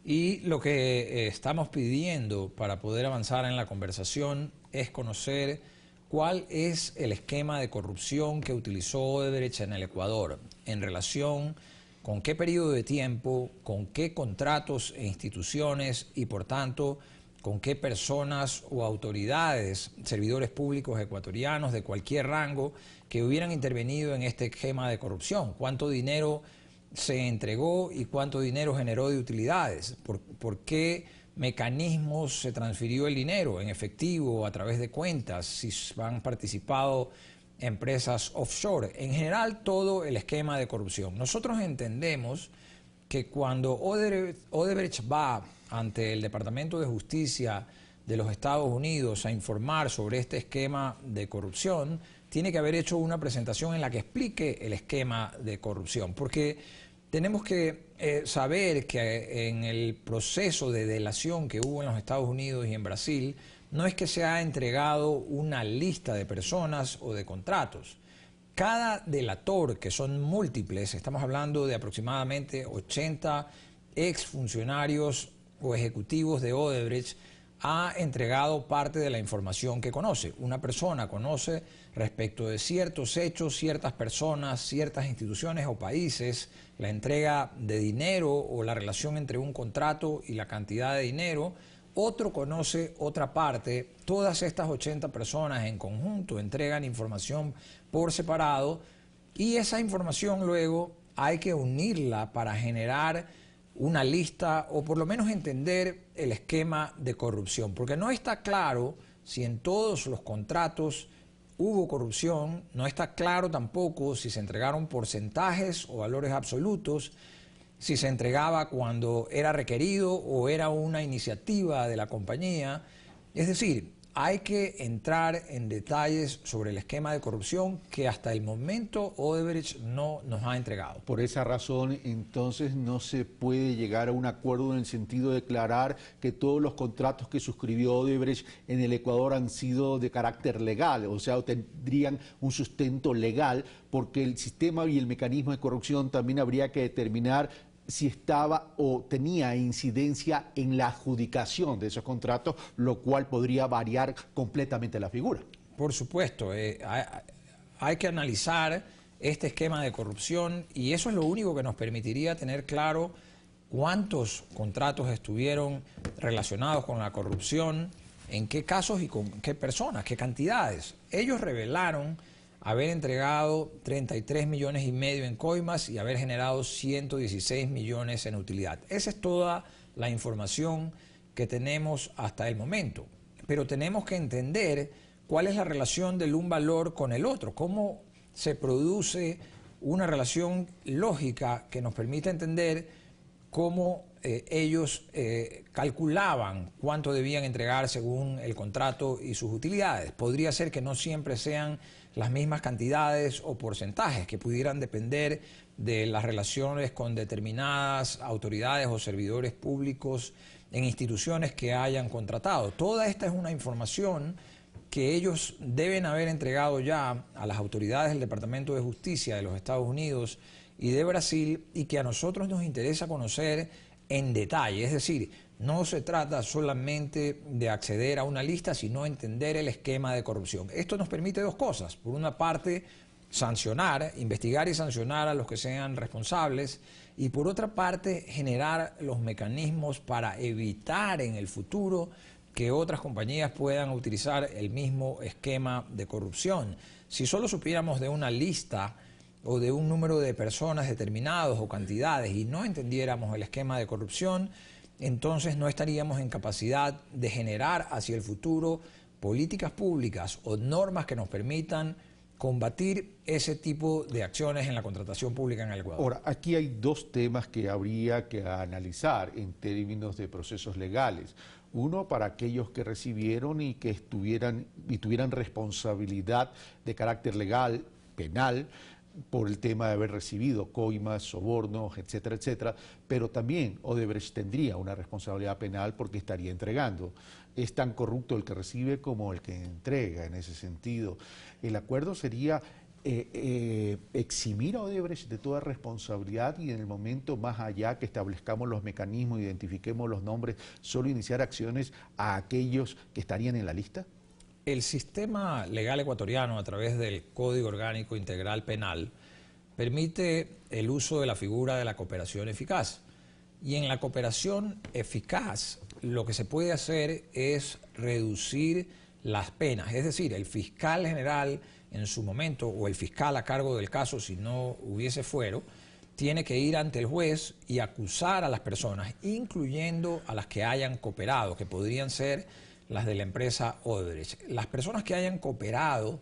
y lo que estamos pidiendo para poder avanzar en la conversación es conocer cuál es el esquema de corrupción que utilizó Odebrecht en el Ecuador, en relación con qué periodo de tiempo, con qué contratos e instituciones y, por tanto, con qué personas o autoridades, servidores públicos ecuatorianos de cualquier rango que hubieran intervenido en este esquema de corrupción. ¿Cuánto dinero se entregó y cuánto dinero generó de utilidades? ¿Por qué mecanismos se transfirió el dinero, en efectivo, a través de cuentas, si han participado empresas offshore? En general, todo el esquema de corrupción. Nosotros entendemos que cuando Odebrecht va ante el Departamento de Justicia de los Estados Unidos a informar sobre este esquema de corrupción, tiene que haber hecho una presentación en la que explique el esquema de corrupción, porque tenemos que saber que en el proceso de delación que hubo en los Estados Unidos y en Brasil, no es que se ha entregado una lista de personas o de contratos. Cada delator, que son múltiples, estamos hablando de aproximadamente 80 exfuncionarios o ejecutivos de Odebrecht, ha entregado parte de la información que conoce. Una persona conoce respecto de ciertos hechos, ciertas personas, ciertas instituciones o países, la entrega de dinero o la relación entre un contrato y la cantidad de dinero. Otro conoce otra parte. Todas estas 80 personas en conjunto entregan información por separado y esa información luego hay que unirla para generar una lista o por lo menos entender el esquema de corrupción, porque no está claro si en todos los contratos hubo corrupción, no está claro tampoco si se entregaron porcentajes o valores absolutos, si se entregaba cuando era requerido o era una iniciativa de la compañía. Es decir, hay que entrar en detalles sobre el esquema de corrupción que hasta el momento Odebrecht no nos ha entregado.
Por esa razón, entonces, no se puede llegar a un acuerdo en el sentido de declarar que todos los contratos que suscribió Odebrecht en el Ecuador han sido de carácter legal, o sea, tendrían un sustento legal, porque el sistema y el mecanismo de corrupción también habría que determinar si estaba o tenía incidencia en la adjudicación de esos contratos, lo cual podría variar completamente la figura.
Por supuesto, hay que analizar este esquema de corrupción y eso es lo único que nos permitiría tener claro cuántos contratos estuvieron relacionados con la corrupción, en qué casos y con qué personas, qué cantidades. Ellos revelaron haber entregado 33,5 millones en coimas y haber generado 116 millones en utilidad. Esa es toda la información que tenemos hasta el momento. Pero tenemos que entender cuál es la relación del un valor con el otro, cómo se produce una relación lógica que nos permita entender cómo ellos calculaban cuánto debían entregar según el contrato y sus utilidades. Podría ser que no siempre sean las mismas cantidades o porcentajes, que pudieran depender de las relaciones con determinadas autoridades o servidores públicos en instituciones que hayan contratado. Toda esta es una información que ellos deben haber entregado ya a las autoridades del Departamento de Justicia de los Estados Unidos y de Brasil, y que a nosotros nos interesa conocer en detalle. Es decir, no se trata solamente de acceder a una lista, sino entender el esquema de corrupción. Esto nos permite dos cosas. Por una parte, sancionar, investigar y sancionar a los que sean responsables, y por otra parte, generar los mecanismos para evitar en el futuro que otras compañías puedan utilizar el mismo esquema de corrupción. Si solo supiéramos de una lista o de un número de personas determinados o cantidades y no entendiéramos el esquema de corrupción, entonces no estaríamos en capacidad de generar hacia el futuro políticas públicas o normas que nos permitan combatir ese tipo de acciones en la contratación pública en el Ecuador.
Ahora, aquí hay dos temas que habría que analizar en términos de procesos legales. Uno, para aquellos que recibieron y que tuvieran responsabilidad de carácter legal, penal, por el tema de haber recibido coimas, sobornos, etcétera, etcétera, pero también Odebrecht tendría una responsabilidad penal porque estaría entregando. Es tan corrupto el que recibe como el que entrega en ese sentido. El acuerdo sería eximir a Odebrecht de toda responsabilidad y en el momento más allá que establezcamos los mecanismos, identifiquemos los nombres, solo iniciar acciones a aquellos que estarían en la lista.
El sistema legal ecuatoriano, a través del Código Orgánico Integral Penal, permite el uso de la figura de la cooperación eficaz. Y en la cooperación eficaz, lo que se puede hacer es reducir las penas. Es decir, el fiscal general en su momento, o el fiscal a cargo del caso, si no hubiese fuero, tiene que ir ante el juez y acusar a las personas, incluyendo a las que hayan cooperado, que podrían ser las de la empresa Odebrecht. Las personas que hayan cooperado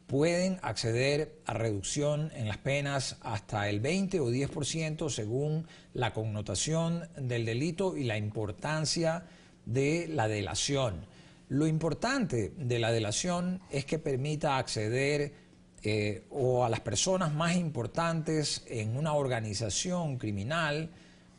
pueden acceder a reducción en las penas hasta el 20 o 10% según la connotación del delito y la importancia de la delación. Lo importante de la delación es que permita acceder o a las personas más importantes en una organización criminal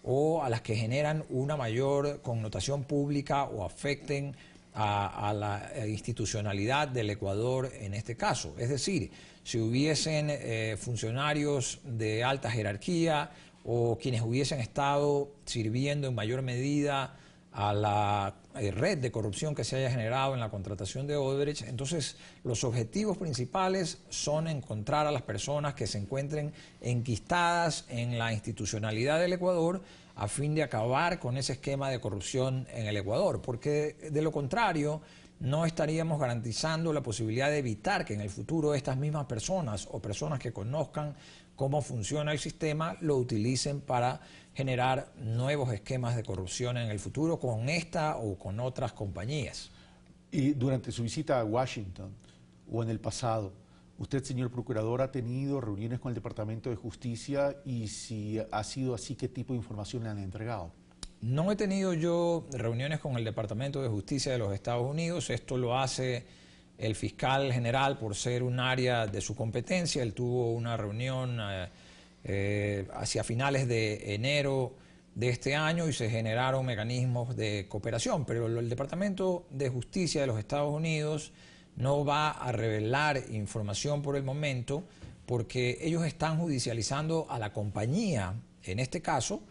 o a las que generan una mayor connotación pública o afecten a la institucionalidad del Ecuador en este caso. Es decir, si hubiesen funcionarios de alta jerarquía o quienes hubiesen estado sirviendo en mayor medida a la red de corrupción que se haya generado en la contratación de Odebrecht, entonces los objetivos principales son encontrar a las personas que se encuentren enquistadas en la institucionalidad del Ecuador a fin de acabar con ese esquema de corrupción en el Ecuador, porque de lo contrario no estaríamos garantizando la posibilidad de evitar que en el futuro estas mismas personas o personas que conozcan cómo funciona el sistema lo utilicen para generar nuevos esquemas de corrupción en el futuro con esta o con otras compañías.
Y durante su visita a Washington o en el pasado, usted, señor procurador, ha tenido reuniones con el Departamento de Justicia y si ha sido así, ¿qué tipo de información le han entregado?
No he tenido yo reuniones con el Departamento de Justicia de los Estados Unidos. Esto lo hace el fiscal general por ser un área de su competencia. Él tuvo una reunión hacia finales de enero de este año y se generaron mecanismos de cooperación, pero el Departamento de Justicia de los Estados Unidos no va a revelar información por el momento porque ellos están judicializando a la compañía. En este caso,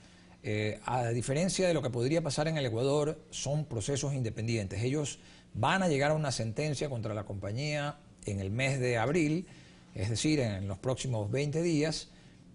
a diferencia de lo que podría pasar en el Ecuador, son procesos independientes. Ellos van a llegar a una sentencia contra la compañía en el mes de abril, es decir, en los próximos 20 días,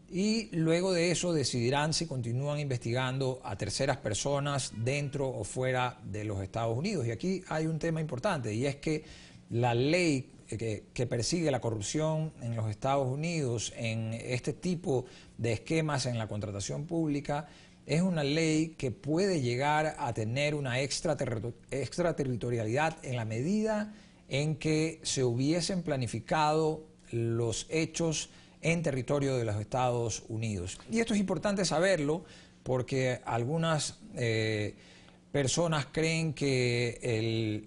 y luego de eso decidirán si continúan investigando a terceras personas dentro o fuera de los Estados Unidos. Y aquí hay un tema importante, y es que la ley que persigue la corrupción en los Estados Unidos en este tipo de esquemas en la contratación pública es una ley que puede llegar a tener una extraterritorialidad en la medida en que se hubiesen planificado los hechos en territorio de los Estados Unidos. Y esto es importante saberlo porque algunas personas creen que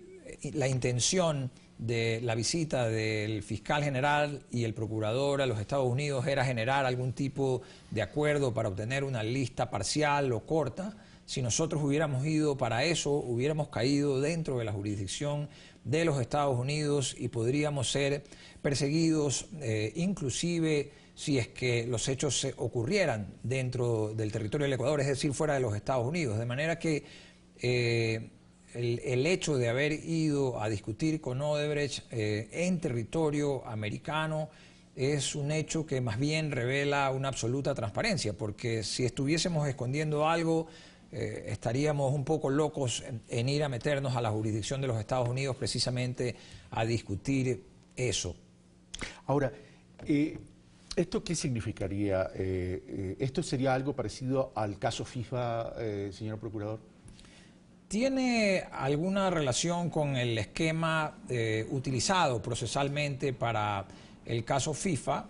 la intención de la visita del fiscal general y el procurador a los Estados Unidos era generar algún tipo de acuerdo para obtener una lista parcial o corta. Si nosotros hubiéramos ido para eso, hubiéramos caído dentro de la jurisdicción de los Estados Unidos y podríamos ser perseguidos, inclusive si es que los hechos se ocurrieran dentro del territorio del Ecuador, es decir, fuera de los Estados Unidos. De manera que el hecho de haber ido a discutir con Odebrecht en territorio americano es un hecho que más bien revela una absoluta transparencia, porque si estuviésemos escondiendo algo, estaríamos un poco locos en ir a meternos a la jurisdicción de los Estados Unidos precisamente a discutir eso.
Ahora, ¿esto qué significaría? ¿Esto sería algo parecido al caso FIFA, señor procurador?
Tiene alguna relación con el esquema utilizado procesalmente para el caso FIFA.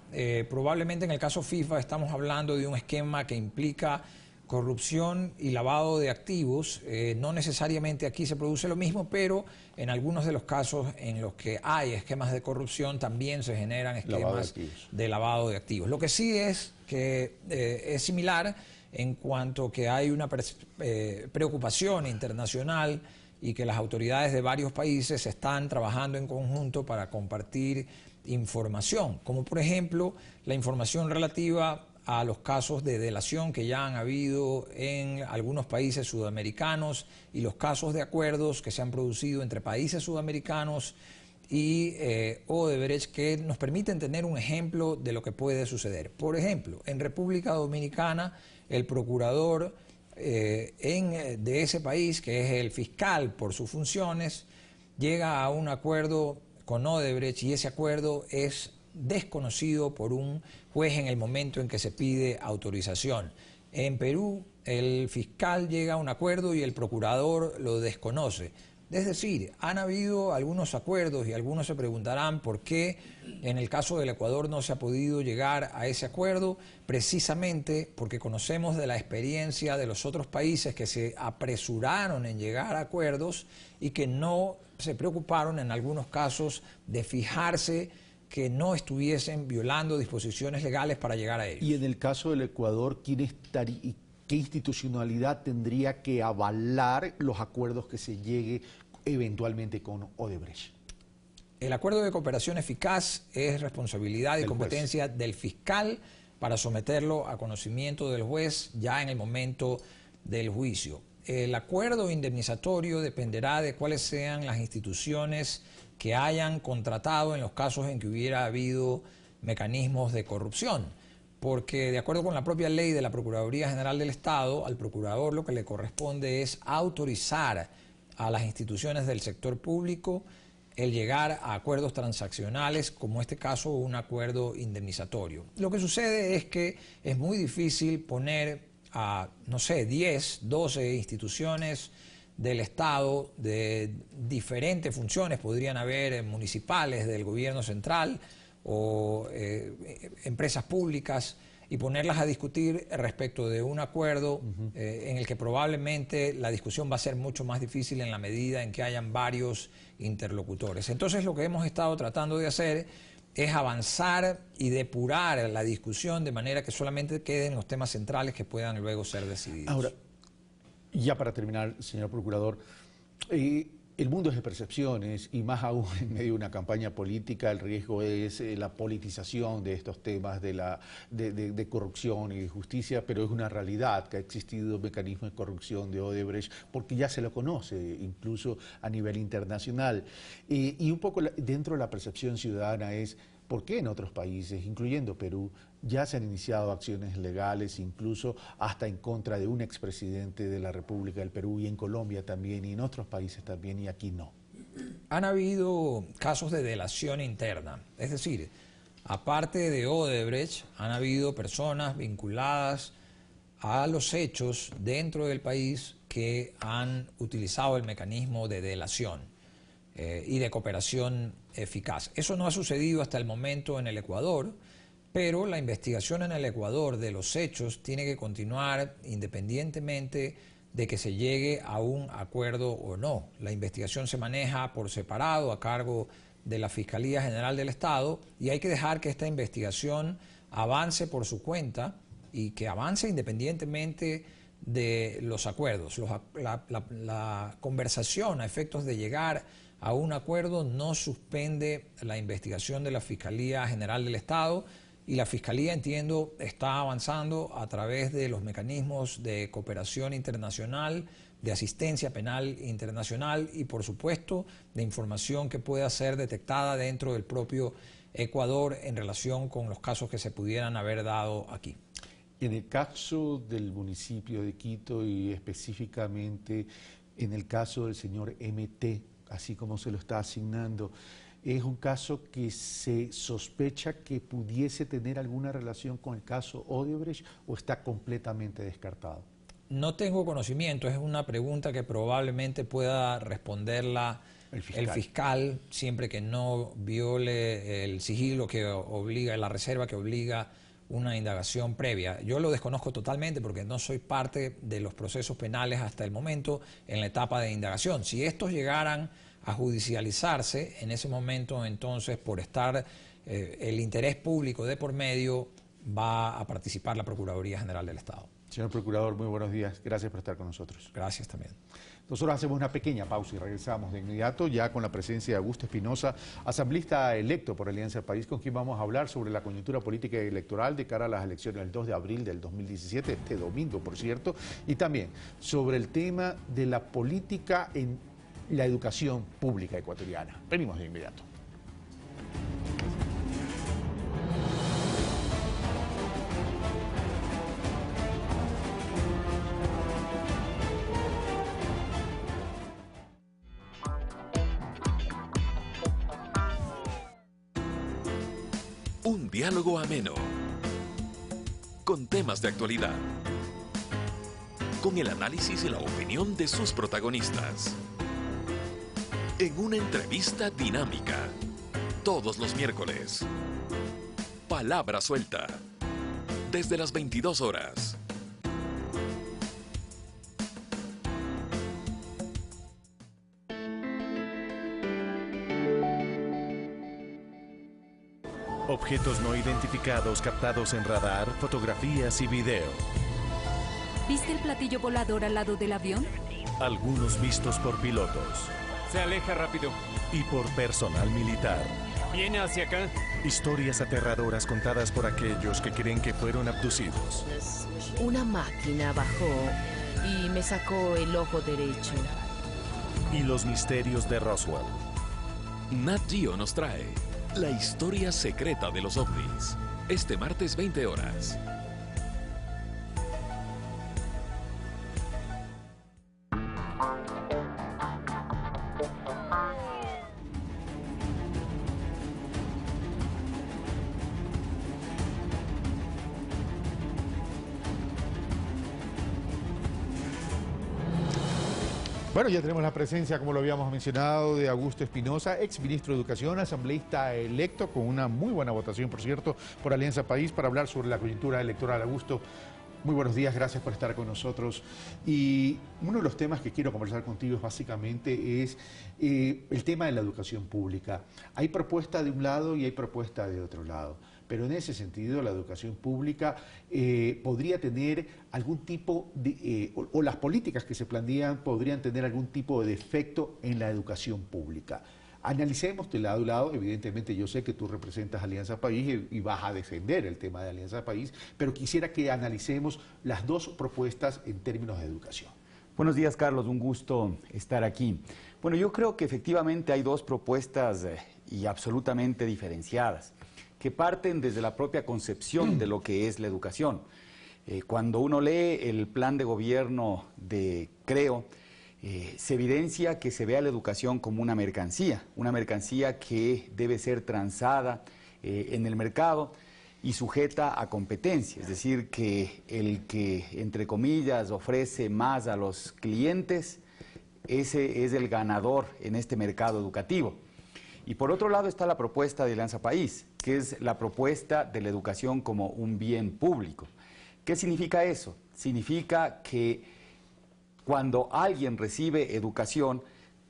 Probablemente en el caso FIFA estamos hablando de un esquema que implica corrupción y lavado de activos. No necesariamente aquí se produce lo mismo, pero en algunos de los casos en los que hay esquemas de corrupción también se generan esquemas de lavado de activos. Lo que sí es que es similar en cuanto que hay una preocupación internacional y que las autoridades de varios países están trabajando en conjunto para compartir información, como por ejemplo la información relativa a los casos de delación que ya han habido en algunos países sudamericanos y los casos de acuerdos que se han producido entre países sudamericanos y Odebrecht, que nos permiten tener un ejemplo de lo que puede suceder. Por ejemplo, en República Dominicana, el procurador de ese país, que es el fiscal por sus funciones, llega a un acuerdo con Odebrecht y ese acuerdo es desconocido por un juez en el momento en que se pide autorización. En Perú, el fiscal llega a un acuerdo y el procurador lo desconoce. Es decir, han habido algunos acuerdos y algunos se preguntarán por qué en el caso del Ecuador no se ha podido llegar a ese acuerdo, precisamente porque conocemos de la experiencia de los otros países que se apresuraron en llegar a acuerdos y que no se preocuparon en algunos casos de fijarse que no estuviesen violando disposiciones legales para llegar a ellos.
Y en el caso del Ecuador, ¿qué institucionalidad tendría que avalar los acuerdos que se llegue eventualmente con Odebrecht?
El acuerdo de cooperación eficaz es responsabilidad y competencia del fiscal para someterlo a conocimiento del juez ya en el momento del juicio. El acuerdo indemnizatorio dependerá de cuáles sean las instituciones que hayan contratado en los casos en que hubiera habido mecanismos de corrupción. Porque de acuerdo con la propia ley de la Procuraduría General del Estado, al procurador lo que le corresponde es autorizar a las instituciones del sector público el llegar a acuerdos transaccionales, como este caso un acuerdo indemnizatorio. Lo que sucede es que es muy difícil poner a, no sé, 10, 12 instituciones del Estado de diferentes funciones, podrían haber municipales del gobierno central o empresas públicas, y ponerlas a discutir respecto de un acuerdo en el que probablemente la discusión va a ser mucho más difícil en la medida en que hayan varios interlocutores. Entonces lo que hemos estado tratando de hacer es avanzar y depurar la discusión de manera que solamente queden los temas centrales que puedan luego ser decididos.
Ahora, ya para terminar, señor procurador, el mundo es de percepciones y más aún en medio de una campaña política el riesgo es la politización de estos temas de corrupción y de justicia, pero es una realidad que ha existido un mecanismo de corrupción de Odebrecht porque ya se lo conoce, incluso a nivel internacional. Y un poco dentro de la percepción ciudadana es ¿por qué en otros países, incluyendo Perú, ya se han iniciado acciones legales, incluso hasta en contra de un expresidente de la República del Perú, y en Colombia también, y en otros países también, y aquí no?
Han habido casos de delación interna, es decir, aparte de Odebrecht, han habido personas vinculadas a los hechos dentro del país que han utilizado el mecanismo de delación y de cooperación eficaz. Eso no ha sucedido hasta el momento en el Ecuador, pero la investigación en el Ecuador de los hechos tiene que continuar independientemente de que se llegue a un acuerdo o no. La investigación se maneja por separado a cargo de la Fiscalía General del Estado y hay que dejar que esta investigación avance por su cuenta y que avance independientemente de los acuerdos. La conversación a efectos de llegar a un acuerdo no suspende la investigación de la Fiscalía General del Estado y la Fiscalía, entiendo, está avanzando a través de los mecanismos de cooperación internacional, de asistencia penal internacional y, por supuesto, de información que pueda ser detectada dentro del propio Ecuador en relación con los casos que se pudieran haber dado aquí.
En el caso del municipio de Quito y específicamente en el caso del señor MT, así como se lo está asignando, ¿es un caso que se sospecha que pudiese tener alguna relación con el caso Odebrecht o está completamente descartado?
No tengo conocimiento, es una pregunta que probablemente pueda responderla el fiscal, siempre que no viole el sigilo que obliga, la reserva que obliga una indagación previa. Yo lo desconozco totalmente porque no soy parte de los procesos penales hasta el momento en la etapa de indagación. Si estos llegaran a judicializarse, en ese momento entonces por estar el interés público de por medio va a participar la Procuraduría General del Estado.
Señor Procurador, muy buenos días. Gracias por estar con nosotros.
Gracias también.
Nosotros hacemos una pequeña pausa y regresamos de inmediato ya con la presencia de Augusto Espinosa, asambleísta electo por Alianza País, con quien vamos a hablar sobre la coyuntura política y electoral de cara a las elecciones del 2 de abril del 2017, este domingo, por cierto, y también sobre el tema de la política en la educación pública ecuatoriana. Venimos de inmediato.
Un diálogo ameno, con temas de actualidad, con el análisis y la opinión de sus protagonistas, en una entrevista dinámica, todos los miércoles. Palabra suelta, desde las 22 horas.
Objetos no identificados captados en radar, fotografías y video.
¿Viste el platillo volador al lado del avión?
Algunos vistos por pilotos.
Se aleja rápido.
Y por personal militar.
Viene hacia acá.
Historias aterradoras contadas por aquellos que creen que fueron abducidos.
Una máquina bajó y me sacó el ojo derecho.
Y los misterios de Roswell.
Nat Geo nos trae la historia secreta de los ovnis. Este martes 20 horas.
Bueno, ya tenemos la presencia, como lo habíamos mencionado, de Augusto Espinosa, ex ministro de Educación, asambleísta electo, con una muy buena votación, por cierto, por Alianza País, para hablar sobre la coyuntura electoral. Augusto, muy buenos días, gracias por estar con nosotros. Y uno de los temas que quiero conversar contigo básicamente es el tema de la educación pública. Hay propuesta de un lado y hay propuesta de otro lado. Pero en ese sentido la educación pública podría tener algún tipo de, o las políticas que se plantean podrían tener algún tipo de defecto en la educación pública. Analicemos de lado a lado, evidentemente yo sé que tú representas Alianza País y vas a defender el tema de Alianza País, pero quisiera que analicemos las dos propuestas en términos de educación.
Buenos días, Carlos, un gusto estar aquí. Bueno, yo creo que efectivamente hay dos propuestas y absolutamente diferenciadas, que parten desde la propia concepción de lo que es la educación. Cuando uno lee el plan de gobierno de Creo, se evidencia que se ve a la educación como una mercancía que debe ser transada en el mercado y sujeta a competencia, es decir, que el que, entre comillas, ofrece más a los clientes, ese es el ganador en este mercado educativo. Y por otro lado está la propuesta de Alianza País, que es la propuesta de la educación como un bien público. ¿Qué significa eso? Significa que cuando alguien recibe educación,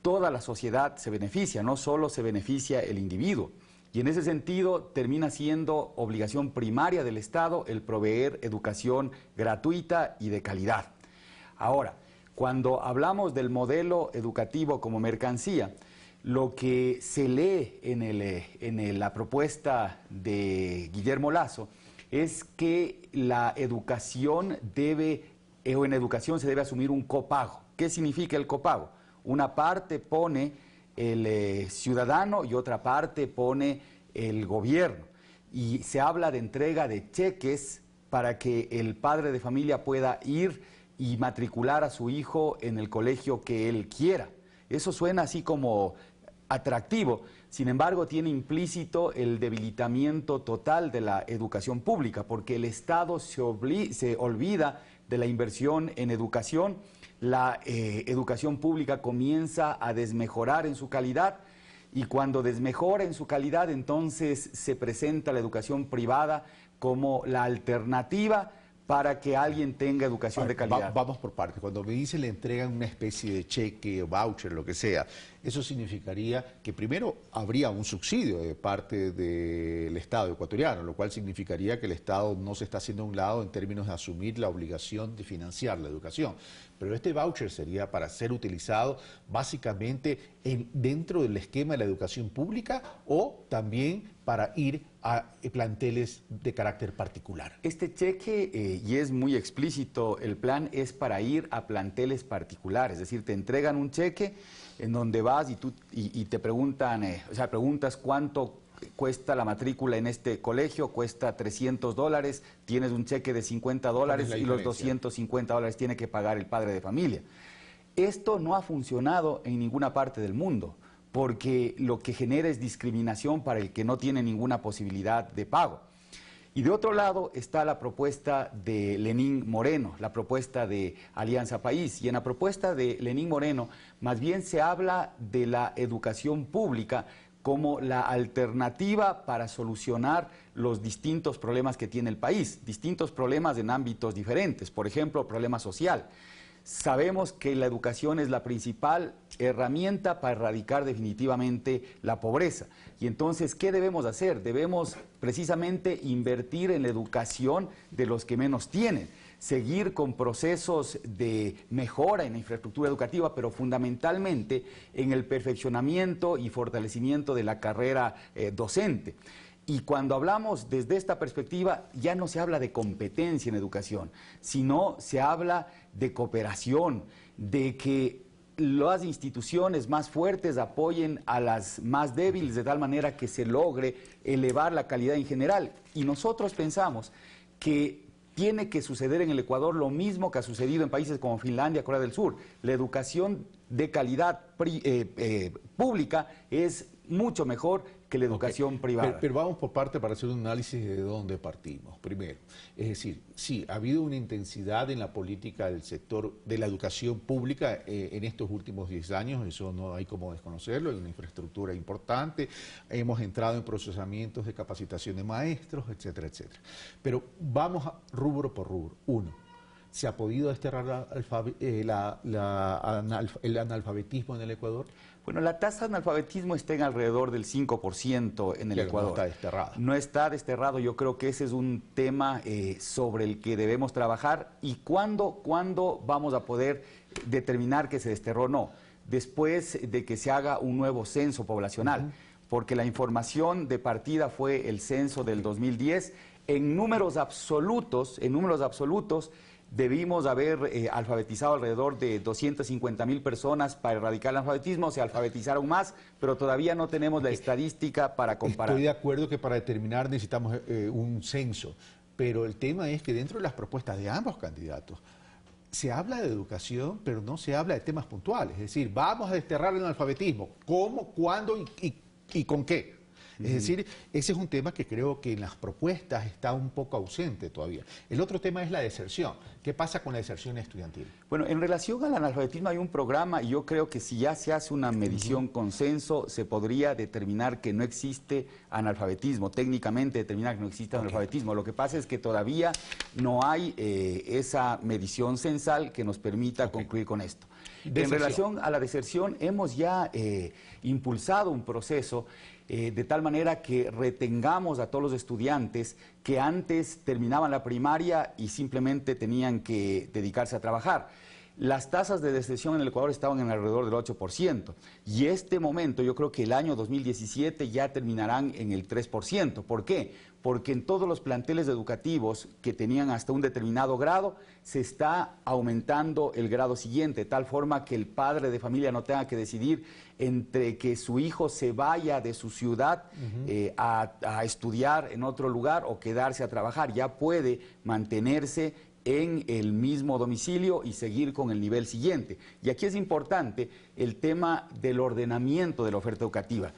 toda la sociedad se beneficia, no solo se beneficia el individuo. Y en ese sentido termina siendo obligación primaria del Estado el proveer educación gratuita y de calidad. Ahora, cuando hablamos del modelo educativo como mercancía, lo que se lee en la propuesta de Guillermo Lasso es que la educación en educación se debe asumir un copago. ¿Qué significa el copago? Una parte pone el ciudadano y otra parte pone el gobierno. Y se habla de entrega de cheques para que el padre de familia pueda ir y matricular a su hijo en el colegio que él quiera. Eso suena así como atractivo, sin embargo tiene implícito el debilitamiento total de la educación pública, porque el Estado se olvida de la inversión en educación, la educación pública comienza a desmejorar en su calidad, y cuando desmejora en su calidad, entonces se presenta la educación privada como la alternativa para que alguien tenga educación de calidad.
Vamos por partes. Cuando me dice le entregan una especie de cheque, voucher, lo que sea, eso significaría que primero habría un subsidio de parte del Estado ecuatoriano, lo cual significaría que el Estado no se está haciendo a un lado en términos de asumir la obligación de financiar la educación. Pero este voucher sería para ser utilizado básicamente dentro del esquema de la educación pública o también para ir a planteles de carácter particular.
Este cheque, y es muy explícito, el plan es para ir a planteles particulares, es decir, te entregan un cheque en donde vas y te preguntan, preguntas cuánto cuesta la matrícula en este colegio, cuesta $300, tienes un cheque de $50 y los $250 tiene que pagar el padre de familia. Esto no ha funcionado en ninguna parte del mundo, porque lo que genera es discriminación para el que no tiene ninguna posibilidad de pago. Y de otro lado está la propuesta de Lenín Moreno, la propuesta de Alianza País. Y en la propuesta de Lenín Moreno, más bien se habla de la educación pública como la alternativa para solucionar los distintos problemas que tiene el país, distintos problemas en ámbitos diferentes, por ejemplo, problema social. Sabemos que la educación es la principal herramienta para erradicar definitivamente la pobreza. Y entonces, ¿qué debemos hacer? Debemos precisamente invertir en la educación de los que menos tienen, seguir con procesos de mejora en la infraestructura educativa, pero fundamentalmente en el perfeccionamiento y fortalecimiento de la carrera docente. Y cuando hablamos desde esta perspectiva, ya no se habla de competencia en educación, sino se habla de cooperación, de que las instituciones más fuertes apoyen a las más débiles de tal manera que se logre elevar la calidad en general. Y nosotros pensamos que tiene que suceder en el Ecuador lo mismo que ha sucedido en países como Finlandia, Corea del Sur. La educación de calidad pública es mucho mejor que la educación privada.
Pero vamos por parte para hacer un análisis de dónde partimos. Primero, es decir, sí, ha habido una intensidad en la política del sector de la educación pública en estos últimos 10 años, eso no hay como desconocerlo, hay una infraestructura importante, hemos entrado en procesamientos de capacitación de maestros, etcétera, etcétera. Pero vamos rubro por rubro. Uno, ¿se ha podido desterrar el analfabetismo en el Ecuador?
Bueno, la tasa de analfabetismo está en alrededor del 5% en el Ecuador.
No está desterrado.
No está desterrado. Yo creo que ese es un tema sobre el que debemos trabajar. ¿Y cuándo vamos a poder determinar que se desterró o no? Después de que se haga un nuevo censo poblacional. Porque la información de partida fue el censo del 2010. En números absolutos, debimos haber alfabetizado alrededor de 250.000 personas para erradicar el analfabetismo. Se alfabetizaron más, pero todavía no tenemos la estadística para comparar.
Estoy de acuerdo que para determinar necesitamos un censo, pero el tema es que dentro de las propuestas de ambos candidatos se habla de educación, pero no se habla de temas puntuales. Es decir, vamos a desterrar el analfabetismo. ¿Cómo, cuándo y con qué? Es decir, ese es un tema que creo que en las propuestas está un poco ausente todavía. El otro tema es la deserción. ¿Qué pasa con la deserción estudiantil?
Bueno, en relación al analfabetismo hay un programa y yo creo que si ya se hace una medición consenso, se podría determinar que no existe analfabetismo, técnicamente determinar que no existe analfabetismo. Lo que pasa es que todavía no hay esa medición censal que nos permita concluir con esto. En relación a la deserción, hemos ya impulsado un proceso de tal manera que retengamos a todos los estudiantes que antes terminaban la primaria y simplemente tenían que dedicarse a trabajar. Las tasas de deserción en el Ecuador estaban en alrededor del 8%, y este momento, yo creo que el año 2017 ya terminarán en el 3%. ¿Por qué? Porque en todos los planteles educativos que tenían hasta un determinado grado, se está aumentando el grado siguiente, de tal forma que el padre de familia no tenga que decidir entre que su hijo se vaya de su ciudad a estudiar en otro lugar o quedarse a trabajar. Ya puede mantenerse en el mismo domicilio y seguir con el nivel siguiente. Y aquí es importante el tema del ordenamiento de la oferta educativa,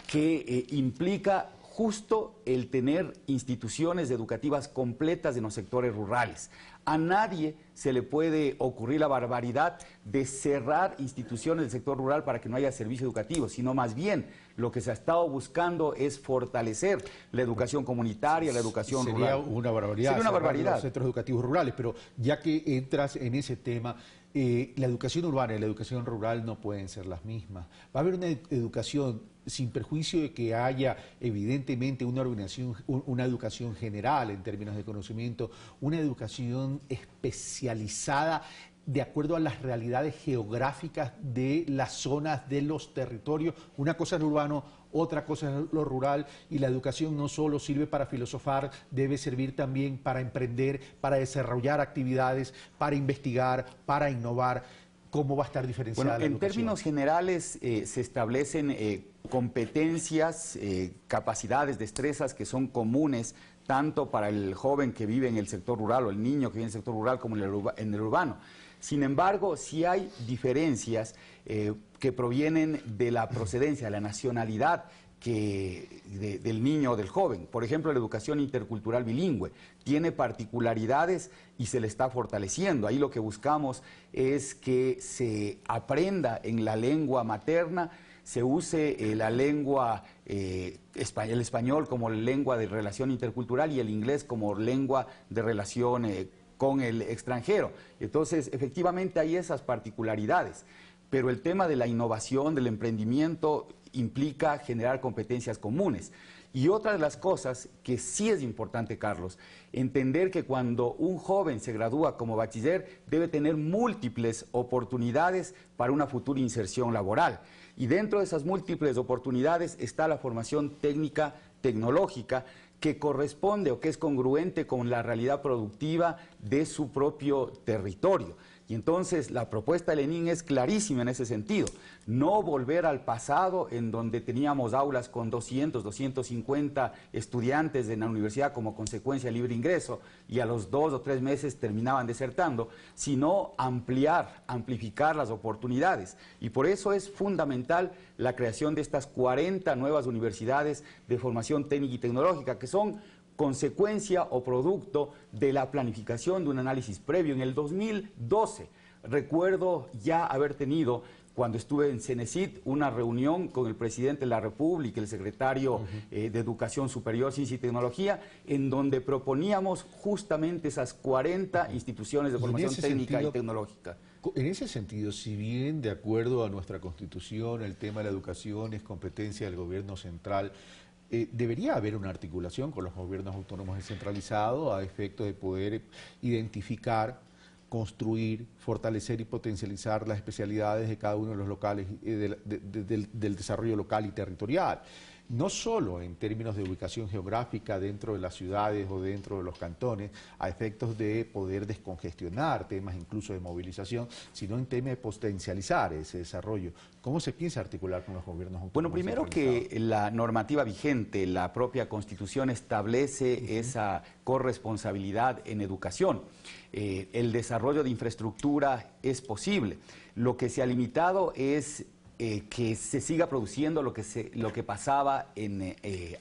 que implica justo el tener instituciones educativas completas en los sectores rurales. A nadie se le puede ocurrir la barbaridad de cerrar instituciones del sector rural para que no haya servicio educativo, sino más bien lo que se ha estado buscando es fortalecer la educación comunitaria, la educación rural.
Sería una barbaridad.
Sería una barbaridad.
Los centros educativos rurales, pero ya que entras en ese tema, la educación urbana y la educación rural no pueden ser las mismas. Va a haber una educación sin perjuicio de que haya evidentemente una educación general en términos de conocimiento, una educación especializada de acuerdo a las realidades geográficas de las zonas, de los territorios. Una cosa es lo urbano, otra cosa es lo rural, y la educación no solo sirve para filosofar, debe servir también para emprender, para desarrollar actividades, para investigar, para innovar. ¿Cómo va a estar diferenciada la educación?
En términos generales se establecen competencias, capacidades, destrezas que son comunes tanto para el joven que vive en el sector rural o el niño que vive en el sector rural como en el urbano. Sin embargo, sí hay diferencias que provienen de la procedencia, de la nacionalidad del niño o del joven. Por ejemplo, la educación intercultural bilingüe tiene particularidades y se le está fortaleciendo. Ahí lo que buscamos es que se aprenda en la lengua materna, se use la lengua, el español como lengua de relación intercultural y el inglés como lengua de relación con el extranjero. Entonces, efectivamente hay esas particularidades, pero el tema de la innovación, del emprendimiento, implica generar competencias comunes. Y otra de las cosas que sí es importante, Carlos, entender que cuando un joven se gradúa como bachiller debe tener múltiples oportunidades para una futura inserción laboral. Y dentro de esas múltiples oportunidades está la formación técnica, tecnológica, que corresponde o que es congruente con la realidad productiva de su propio territorio. Y entonces la propuesta de Lenin es clarísima en ese sentido. No volver al pasado en donde teníamos aulas con 200, 250 estudiantes en la universidad como consecuencia de libre ingreso y a los 2 o 3 meses terminaban desertando, sino amplificar las oportunidades. Y por eso es fundamental la creación de estas 40 nuevas universidades de formación técnica y tecnológica que son consecuencia o producto de la planificación de un análisis previo. En el 2012, recuerdo ya haber tenido, cuando estuve en Cenecit, una reunión con el presidente de la República, el secretario de Educación Superior, Ciencia y Tecnología, en donde proponíamos justamente esas 40 instituciones de formación técnica y tecnológica.
En ese sentido, si bien de acuerdo a nuestra Constitución el tema de la educación es competencia del gobierno central, debería haber una articulación con los gobiernos autónomos descentralizados a efecto de poder identificar, construir, fortalecer y potencializar las especialidades de cada uno de los locales del desarrollo local y territorial. No solo en términos de ubicación geográfica dentro de las ciudades o dentro de los cantones, a efectos de poder descongestionar temas incluso de movilización, sino en temas de potencializar ese desarrollo. ¿Cómo se piensa articular con los gobiernos autónomos?
Bueno, primero que la normativa vigente, la propia Constitución establece esa corresponsabilidad en educación. El desarrollo de infraestructura es posible. Lo que se ha limitado es que se siga produciendo lo que pasaba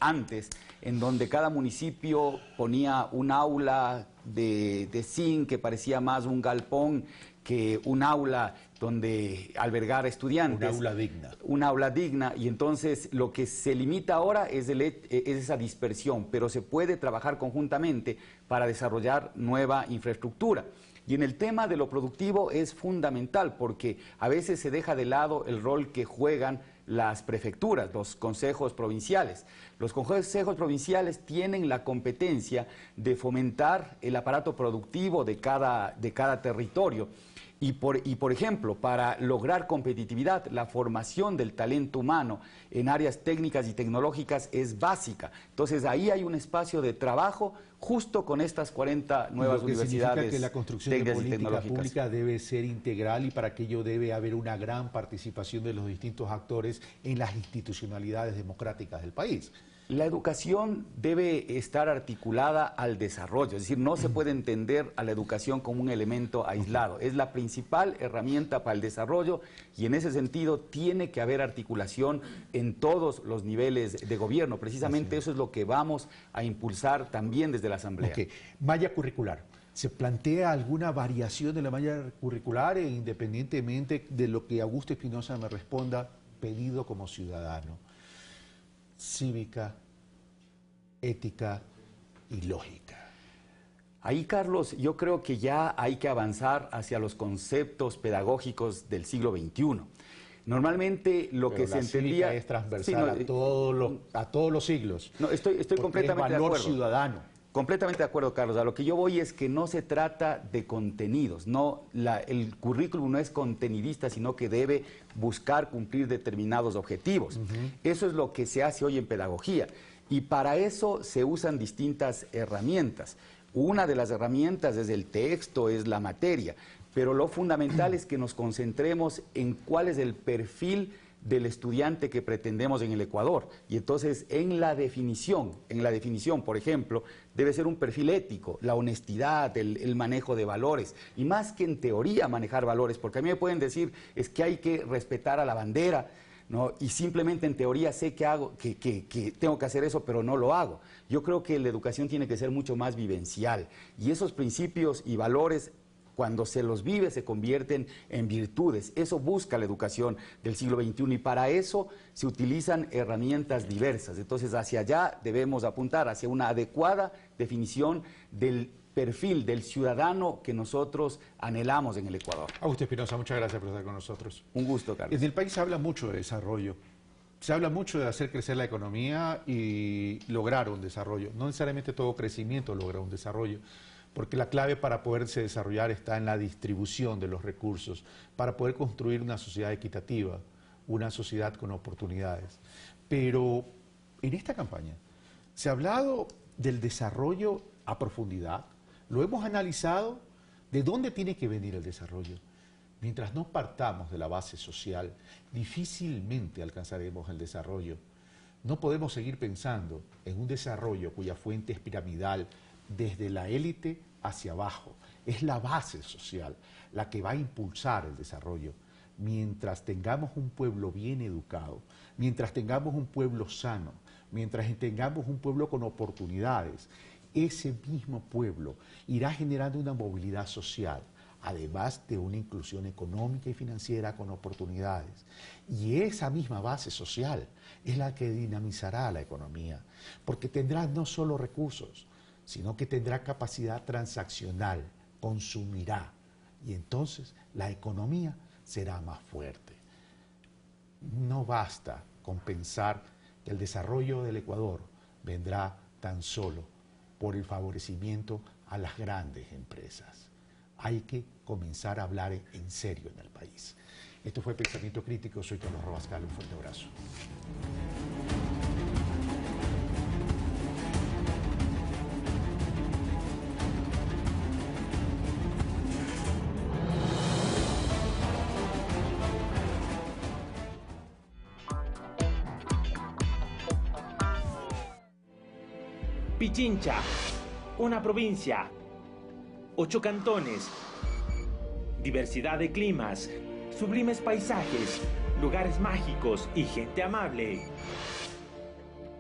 antes, en donde cada municipio ponía un aula de zinc que parecía más un galpón que un aula donde albergar estudiantes.
Un aula digna.
Un aula digna, y entonces lo que se limita ahora es esa dispersión, pero se puede trabajar conjuntamente para desarrollar nueva infraestructura. Y en el tema de lo productivo es fundamental, porque a veces se deja de lado el rol que juegan las prefecturas, los consejos provinciales. Los consejos provinciales tienen la competencia de fomentar el aparato productivo de cada territorio. Y por ejemplo, para lograr competitividad, la formación del talento humano en áreas técnicas y tecnológicas es básica. Entonces, ahí hay un espacio de trabajo justo con estas 40 nuevas universidades.
Significa que la construcción de política pública debe ser integral, y para ello debe haber una gran participación de los distintos actores en las institucionalidades democráticas del país.
La educación debe estar articulada al desarrollo, es decir, no se puede entender a la educación como un elemento aislado. Es la principal herramienta para el desarrollo, y en ese sentido tiene que haber articulación en todos los niveles de gobierno. Precisamente eso es lo que vamos a impulsar también desde la Asamblea.
Okay. Malla curricular. ¿Se plantea alguna variación de la malla curricular, independientemente de lo que Augusto Espinosa me responda, pedido como ciudadano? Cívica, ética y lógica.
Ahí, Carlos, yo creo que ya hay que avanzar hacia los conceptos pedagógicos del siglo XXI. Normalmente lo que se entendía
es transversal a todos los siglos.
No, estoy completamente de acuerdo.
Ciudadano.
Completamente de acuerdo, Carlos. A lo que yo voy es que no se trata de contenidos. El currículum no es contenidista, sino que debe buscar cumplir determinados objetivos. Eso es lo que se hace hoy en pedagogía. Y para eso se usan distintas herramientas. Una de las herramientas es el texto, es la materia. Pero lo fundamental es que nos concentremos en cuál es el perfil del estudiante que pretendemos en el Ecuador. Y entonces en la definición, por ejemplo, debe ser un perfil ético, la honestidad, el manejo de valores, y más que en teoría manejar valores, porque a mí me pueden decir es que hay que respetar a la bandera, ¿no? Y simplemente en teoría sé que tengo que hacer eso, pero no lo hago. Yo creo que la educación tiene que ser mucho más vivencial, y esos principios y valores, cuando se los vive, se convierten en virtudes. Eso busca la educación del siglo XXI, y para eso se utilizan herramientas diversas. Entonces, hacia allá debemos apuntar, hacia una adecuada definición del perfil del ciudadano que nosotros anhelamos en el Ecuador.
Augusto Espinosa, muchas gracias por estar con nosotros.
Un gusto, Carlos.
En el país se habla mucho de desarrollo. Se habla mucho de hacer crecer la economía y lograr un desarrollo. No necesariamente todo crecimiento logra un desarrollo, porque la clave para poderse desarrollar está en la distribución de los recursos, para poder construir una sociedad equitativa, una sociedad con oportunidades. Pero en esta campaña se ha hablado del desarrollo a profundidad, lo hemos analizado, de dónde tiene que venir el desarrollo. Mientras no partamos de la base social, difícilmente alcanzaremos el desarrollo. No podemos seguir pensando en un desarrollo cuya fuente es piramidal, desde la élite hacia abajo. Es la base social la que va a impulsar el desarrollo. Mientras tengamos un pueblo bien educado, mientras tengamos un pueblo sano, mientras tengamos un pueblo con oportunidades, ese mismo pueblo irá generando una movilidad social, además de una inclusión económica y financiera con oportunidades. Y esa misma base social es la que dinamizará la economía, porque tendrá no solo recursos, sino que tendrá capacidad transaccional, consumirá, y entonces la economía será más fuerte. No basta con pensar que el desarrollo del Ecuador vendrá tan solo por el favorecimiento a las grandes empresas. Hay que comenzar a hablar en serio en el país. Esto fue Pensamiento Crítico, soy Carlos Rabascal, un fuerte abrazo.
Pichincha, una provincia, 8 cantones, diversidad de climas, sublimes paisajes, lugares mágicos y gente amable.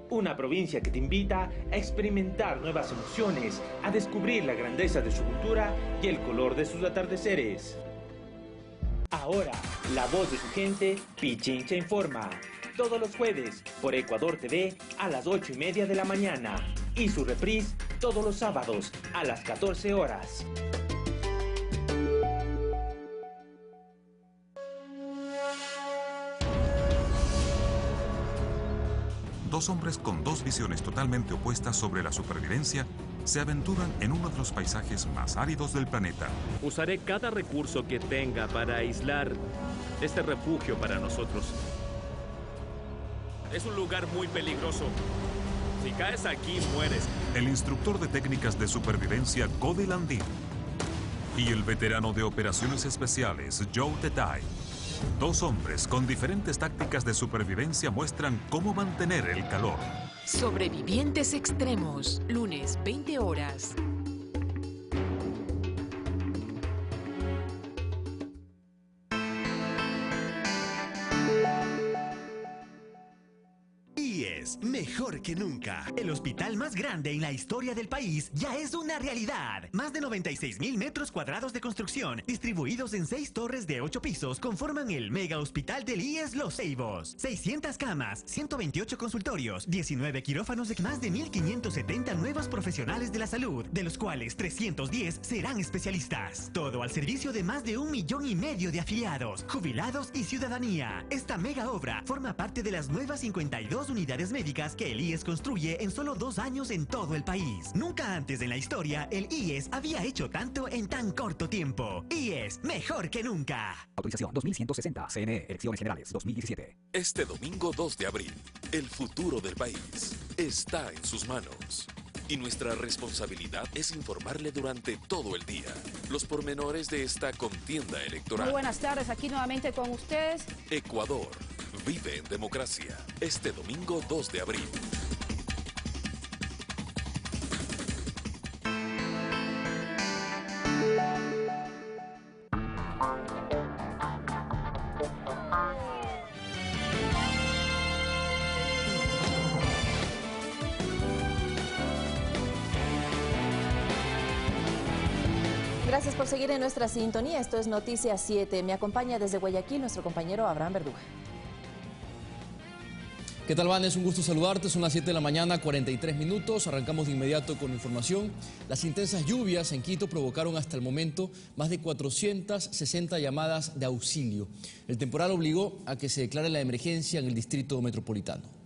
Una provincia que te invita a experimentar nuevas emociones, a descubrir la grandeza de su cultura y el color de sus atardeceres. Ahora, la voz de su gente, Pichincha Informa. Todos los jueves por Ecuador TV a las 8:30 de la mañana. Y su reprise todos los sábados a las 14 horas.
Dos hombres con dos visiones totalmente opuestas sobre la supervivencia se aventuran en uno de los paisajes más áridos del planeta.
Usaré cada recurso que tenga para aislar este refugio para nosotros. Es un lugar muy peligroso. Si caes aquí, mueres.
El instructor de técnicas de supervivencia, Cody Landin, y el veterano de operaciones especiales, Joe Tetay. Dos hombres con diferentes tácticas de supervivencia muestran cómo mantener el calor.
Sobrevivientes extremos, lunes 20 horas.
IES, mejor que nunca. El hospital más grande en la historia del país ya es una realidad. Más de 96,000 metros cuadrados de construcción, distribuidos en 6 torres de 8 pisos, conforman el mega hospital del IES Los Ceibos. 600 camas, 128 consultorios, 19 quirófanos de más de 1,570 nuevos profesionales de la salud, de los cuales 310 serán especialistas. Todo al servicio de más de 1,5 millones de afiliados, jubilados y ciudadanía. Esta mega obra forma parte de las nuevas 52 unidades médicas que el IES construye en solo 2 años en todo el país. Nunca antes en la historia el IES había hecho tanto en tan corto tiempo. IES, mejor que nunca.
Autorización 2160, CNE, Elecciones Generales 2017.
Este domingo 2 de abril, el futuro del país está en sus manos. Y nuestra responsabilidad es informarle durante todo el día los pormenores de esta contienda electoral.
Muy buenas tardes, aquí nuevamente con ustedes.
Ecuador vive en democracia. Este domingo 2 de abril.
Gracias por seguir en nuestra sintonía. Esto es Noticias 7. Me acompaña desde Guayaquil nuestro compañero Abraham Verduga.
¿Qué tal, Van? Es un gusto saludarte. Son las 7 de la mañana, 43 minutos. Arrancamos de inmediato con información. Las intensas lluvias en Quito provocaron hasta el momento más de 460 llamadas de auxilio. El temporal obligó a que se declare la emergencia en el distrito metropolitano.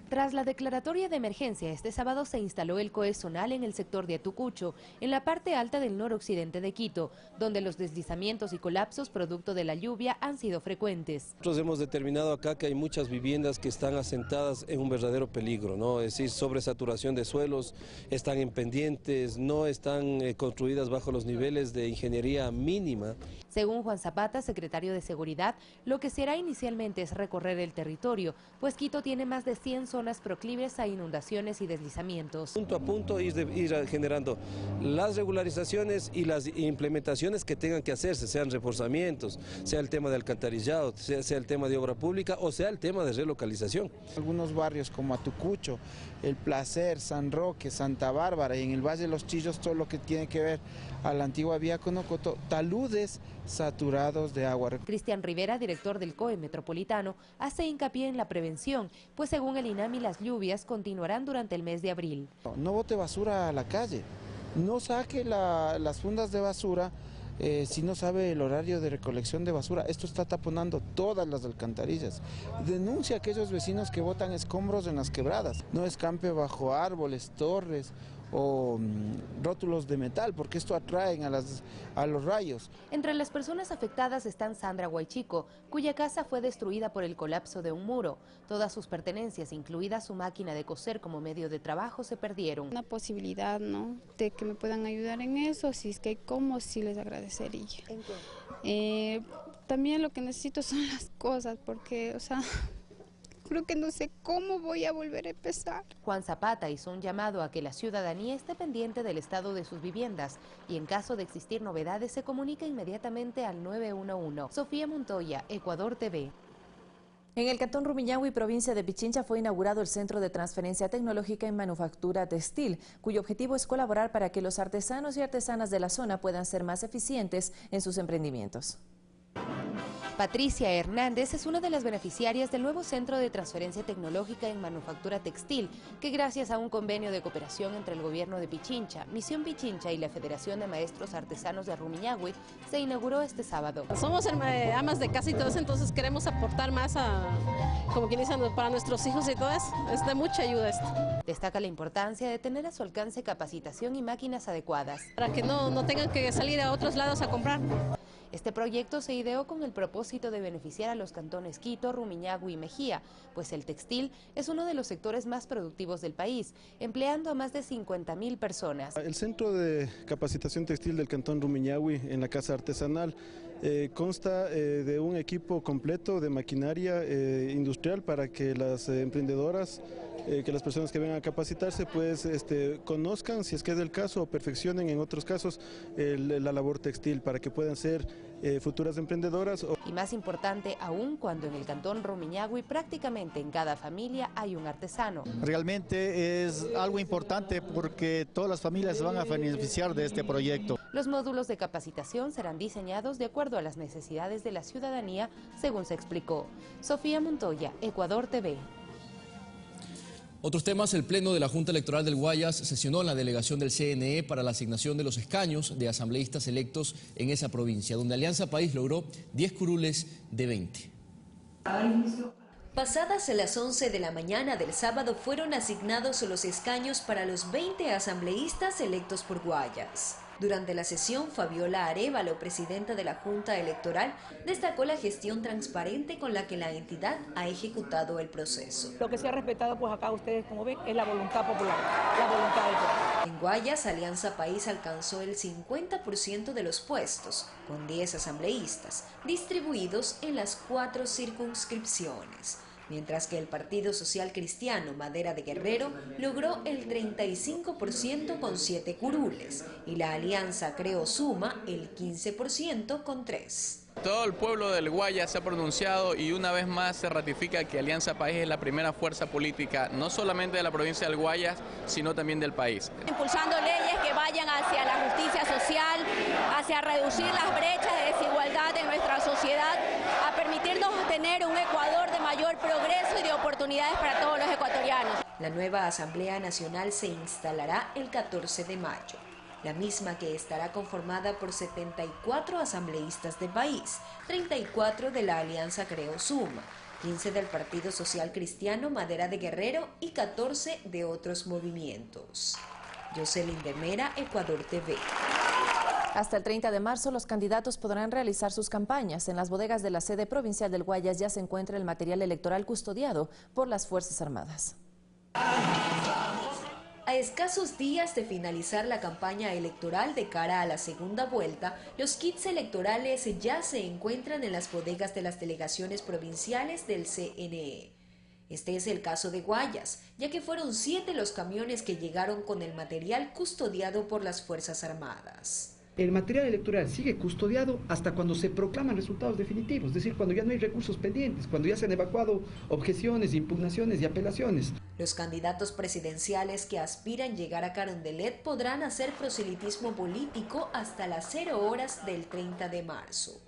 Tras la declaratoria de emergencia, este sábado se instaló el COE zonal en el sector de Atucucho, en la parte alta del noroccidente de Quito, donde los deslizamientos y colapsos producto de la lluvia han sido frecuentes.
Nosotros hemos determinado acá que hay muchas viviendas que están asentadas en un verdadero peligro, ¿no? Es decir, sobresaturación de suelos, están en pendientes, no están construidas bajo los niveles de ingeniería mínima.
Según Juan Zapata, secretario de Seguridad, lo que se hará inicialmente es recorrer el territorio, pues Quito tiene más de 100 zonas proclives a inundaciones y deslizamientos.
Punto a punto ir generando las regularizaciones y las implementaciones que tengan que hacerse, sean reforzamientos, sea el tema de alcantarillado, sea el tema de obra pública o sea el tema de relocalización.
Algunos barrios como Atucucho, El Placer, San Roque, Santa Bárbara y en el Valle de los Chillos todo lo que tiene que ver a la antigua vía Conocoto, taludes saturados de agua.
Cristian Rivera, director del COE Metropolitano, hace hincapié en la prevención, pues según el INAMI las lluvias continuarán durante el mes de abril.
No bote basura a la calle, no saque las fundas de basura si no sabe el horario de recolección de basura. Esto está taponando todas las alcantarillas. Denuncia a aquellos vecinos que botan escombros en las quebradas. No escampe bajo árboles, torres o rótulos de metal, porque esto atraen a los rayos.
Entre las personas afectadas están Sandra Guaychico, cuya casa fue destruida por el colapso de un muro. Todas sus pertenencias, incluida su máquina de coser como medio de trabajo, se perdieron.
Una posibilidad, ¿no?, de que me puedan ayudar en eso, si es que hay cómo, sí les agradecería. También lo que necesito son las cosas, porque, o sea, Creo que no sé cómo voy a volver a empezar.
Juan Zapata hizo un llamado a que la ciudadanía esté pendiente del estado de sus viviendas y en caso de existir novedades se comunica inmediatamente al 911. Sofía Montoya, Ecuador TV.
En el Cantón Rumiñahui, provincia de Pichincha, fue inaugurado el Centro de Transferencia Tecnológica en Manufactura Textil, cuyo objetivo es colaborar para que los artesanos y artesanas de la zona puedan ser más eficientes en sus emprendimientos.
Patricia Hernández es una de las beneficiarias del nuevo Centro de Transferencia Tecnológica en Manufactura Textil, que gracias a un convenio de cooperación entre el Gobierno de Pichincha, Misión Pichincha y la Federación de Maestros Artesanos de Rumiñahui, se inauguró este sábado.
Somos amas de casa y todo eso, entonces queremos aportar más como quien dice, para nuestros hijos y todo eso. Es de mucha ayuda esto.
Destaca la importancia de tener a su alcance capacitación y máquinas adecuadas.
Para que no tengan que salir a otros lados a comprar.
Este proyecto se ideó con el propósito de beneficiar a los cantones Quito, Rumiñahui y Mejía, pues el textil es uno de los sectores más productivos del país, empleando a más de 50.000 personas.
El Centro de Capacitación Textil del Cantón Rumiñahui en la Casa Artesanal consta de un equipo completo de maquinaria industrial para que las emprendedoras, que las personas que vengan a capacitarse pues conozcan, si es que es del caso, o perfeccionen en otros casos la labor textil para que puedan ser futuras emprendedoras.
Y más importante aún cuando en el Cantón Rumiñahui prácticamente en cada familia hay un artesano.
Realmente es algo importante porque todas las familias se van a beneficiar de este proyecto.
Los módulos de capacitación serán diseñados de acuerdo a las necesidades de la ciudadanía, según se explicó. Sofía Montoya, Ecuador TV.
Otros temas: el Pleno de la Junta Electoral del Guayas sesionó en la delegación del CNE para la asignación de los escaños de asambleístas electos en esa provincia, donde Alianza País logró 10 curules de 20.
Pasadas las 11 de la mañana del sábado fueron asignados los escaños para los 20 asambleístas electos por Guayas. Durante la sesión, Fabiola Arévalo, presidenta de la Junta Electoral, destacó la gestión transparente con la que la entidad ha ejecutado el proceso.
Lo que se ha respetado, pues acá ustedes, como ven, es la voluntad popular, la voluntad del pueblo.
En Guayas, Alianza País alcanzó el 50% de los puestos, con 10 asambleístas, distribuidos en las 4 circunscripciones. Mientras que el Partido Social Cristiano Madera de Guerrero logró el 35% con 7 curules y la Alianza Creo Suma el 15% con 3.
Todo el pueblo del Guayas se ha pronunciado y una vez más se ratifica que Alianza País es la primera fuerza política, no solamente de la provincia del Guayas, sino también del país.
Impulsando leyes que vayan hacia la justicia social, hacia reducir las brechas de desigualdad en nuestra sociedad, a permitirnos tener un Ecuador de mayor progreso y de oportunidades para todos los ecuatorianos.
La nueva Asamblea Nacional se instalará el 14 de mayo. La misma que estará conformada por 74 asambleístas del país, 34 de la Alianza Creo Suma, 15 del Partido Social Cristiano Madera de Guerrero y 14 de otros movimientos. Jocelyn de Mera, Ecuador TV.
Hasta el 30 de marzo los candidatos podrán realizar sus campañas. En las bodegas de la sede provincial del Guayas ya se encuentra el material electoral custodiado por las Fuerzas Armadas.
A escasos días de finalizar la campaña electoral de cara a la segunda vuelta, los kits electorales ya se encuentran en las bodegas de las delegaciones provinciales del CNE. Este es el caso de Guayas, ya que fueron 7 los camiones que llegaron con el material custodiado por las Fuerzas Armadas.
El material electoral sigue custodiado hasta cuando se proclaman resultados definitivos, es decir, cuando ya no hay recursos pendientes, cuando ya se han evacuado objeciones, impugnaciones y apelaciones.
Los candidatos presidenciales que aspiran llegar a Carondelet podrán hacer proselitismo político hasta las 0 horas del 30 de marzo.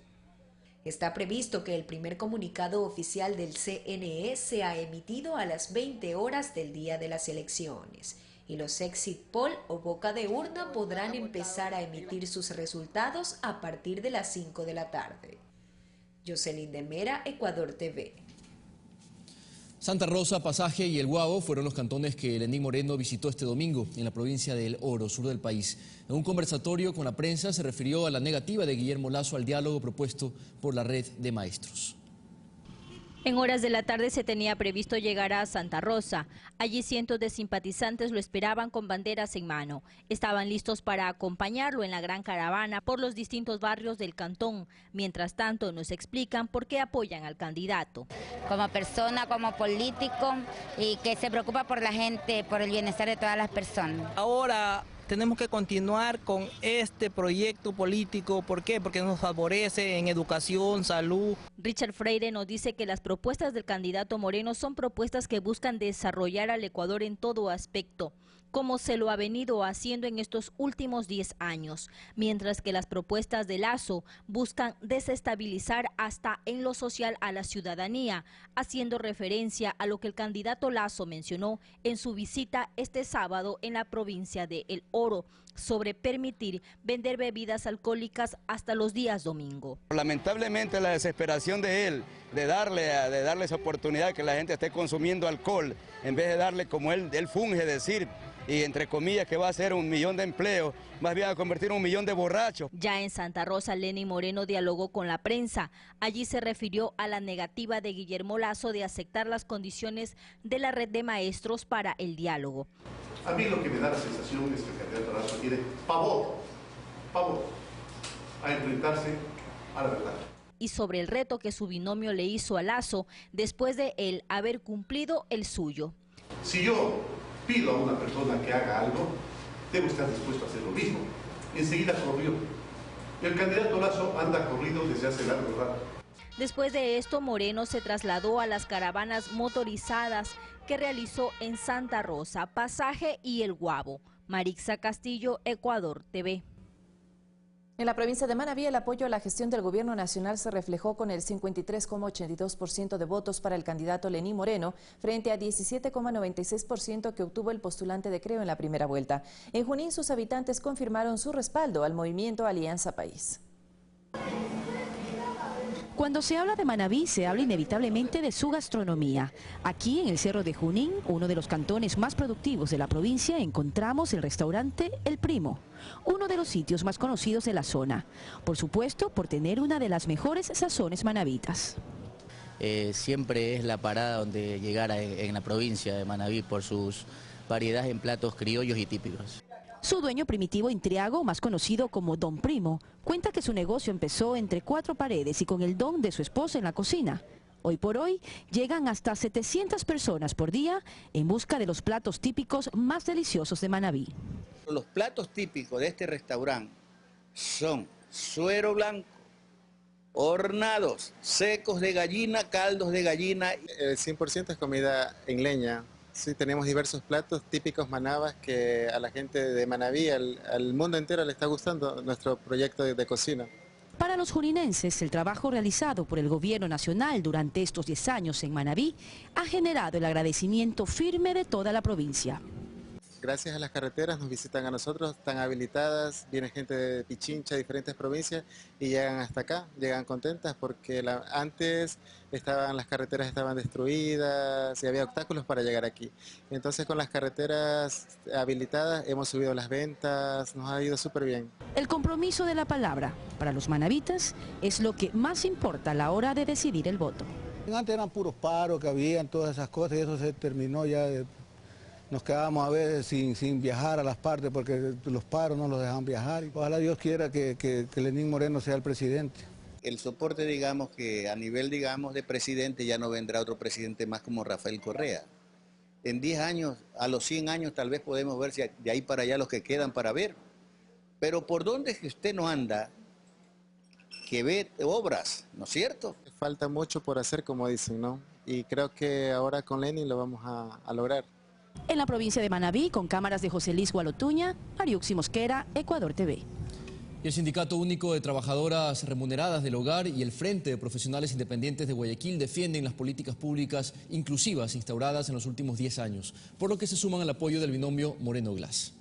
Está previsto que el primer comunicado oficial del CNE sea emitido a las 20 horas del día de las elecciones. Y los exit poll o boca de urna podrán empezar a emitir sus resultados a partir de las 5 de la tarde. Jocelyn de Mera, Ecuador TV.
Santa Rosa, Pasaje y El Guavo fueron los cantones que Lenín Moreno visitó este domingo en la provincia del Oro, sur del país. En un conversatorio con la prensa se refirió a la negativa de Guillermo Lasso al diálogo propuesto por la red de maestros.
En horas de la tarde se tenía previsto llegar a Santa Rosa. Allí cientos de simpatizantes lo esperaban con banderas en mano. Estaban listos para acompañarlo en la gran caravana por los distintos barrios del cantón. Mientras tanto, nos explican por qué apoyan al candidato.
Como persona, como político, y que se preocupa por la gente, por el bienestar de todas las personas.
Ahora tenemos que continuar con este proyecto político. ¿Por qué? Porque nos favorece en educación, salud.
Richard Freire nos dice que las propuestas del candidato Moreno son propuestas que buscan desarrollar al Ecuador en todo aspecto, como se lo ha venido haciendo en estos últimos 10 años, mientras que las propuestas de Lasso buscan desestabilizar hasta en lo social a la ciudadanía, haciendo referencia a lo que el candidato Lasso mencionó en su visita este sábado en la provincia de El Oro, sobre permitir vender bebidas alcohólicas hasta los días domingo.
Lamentablemente la desesperación de él, de darle esa oportunidad que la gente esté consumiendo alcohol, en vez de darle como él funge decir, y entre comillas que va a ser 1 millón de empleos, más bien a convertir en 1 millón de borrachos.
Ya en Santa Rosa, Lenín Moreno dialogó con la prensa. Allí se refirió a la negativa de Guillermo Lasso de aceptar las condiciones de la red de maestros para el diálogo.
A mí lo que me da la sensación es que el candidato Lasso tiene pavor a enfrentarse a la verdad.
Y sobre el reto que su binomio le hizo a Lasso después de él haber cumplido el suyo.
Si yo pido a una persona que haga algo, debo estar dispuesto a hacer lo mismo. Enseguida corrió. El candidato Lasso anda corrido desde hace largo rato.
Después de esto, Moreno se trasladó a las caravanas motorizadas que realizó en Santa Rosa, Pasaje y El Guabo. Marixa Castillo, Ecuador TV.
En la provincia de Manabí, el apoyo a la gestión del gobierno nacional se reflejó con el 53,82% de votos para el candidato Lenín Moreno, frente a 17,96% que obtuvo el postulante de Creo en la primera vuelta. En Junín, sus habitantes confirmaron su respaldo al movimiento Alianza País.
Cuando se habla de Manabí, se habla inevitablemente de su gastronomía. Aquí, en el Cerro de Junín, uno de los cantones más productivos de la provincia, encontramos el restaurante El Primo, uno de los sitios más conocidos de la zona. Por supuesto, por tener una de las mejores sazones manabitas.
Siempre es la parada donde llegar en la provincia de Manabí por sus variedades en platos criollos y típicos.
Su dueño Primitivo Intriago, más conocido como Don Primo, cuenta que su negocio empezó entre 4 paredes y con el don de su esposa en la cocina. Hoy por hoy llegan hasta 700 personas por día en busca de los platos típicos más deliciosos de Manabí.
Los platos típicos de este restaurante son suero blanco, hornados, secos de gallina, caldos de gallina.
El 100% es comida en leña. Sí, tenemos diversos platos típicos manabas que a la gente de Manabí, al mundo entero le está gustando nuestro proyecto de cocina.
Para los juninenses, el trabajo realizado por el gobierno nacional durante estos 10 años en Manabí ha generado el agradecimiento firme de toda la provincia.
Gracias a las carreteras nos visitan a nosotros, están habilitadas, viene gente de Pichincha, diferentes provincias y llegan hasta acá, llegan contentas porque antes las carreteras estaban destruidas y había obstáculos para llegar aquí. Entonces con las carreteras habilitadas hemos subido las ventas, nos ha ido súper bien.
El compromiso de la palabra para los manabitas es lo que más importa a la hora de decidir el voto.
Antes eran puros paros que habían, todas esas cosas y eso se terminó ya. Nos quedábamos a veces sin viajar a las partes porque los paros no los dejaban viajar. Ojalá Dios quiera que Lenín Moreno sea el presidente.
El soporte, digamos, que a nivel, digamos, de presidente ya no vendrá otro presidente más como Rafael Correa. En 10 años, a los 100 años tal vez podemos ver si de ahí para allá los que quedan para ver. Pero ¿por dónde es que usted no anda que ve obras, no es cierto?
Falta mucho por hacer, como dicen, ¿no? Y creo que ahora con Lenín lo vamos a lograr.
En la provincia de Manabí, con cámaras de José Luis Gualotuña, Ariuxi Mosquera, Ecuador TV.
Y el Sindicato Único de Trabajadoras Remuneradas del Hogar y el Frente de Profesionales Independientes de Guayaquil defienden las políticas públicas inclusivas instauradas en los últimos 10 años, por lo que se suman al apoyo del binomio Moreno-Glass.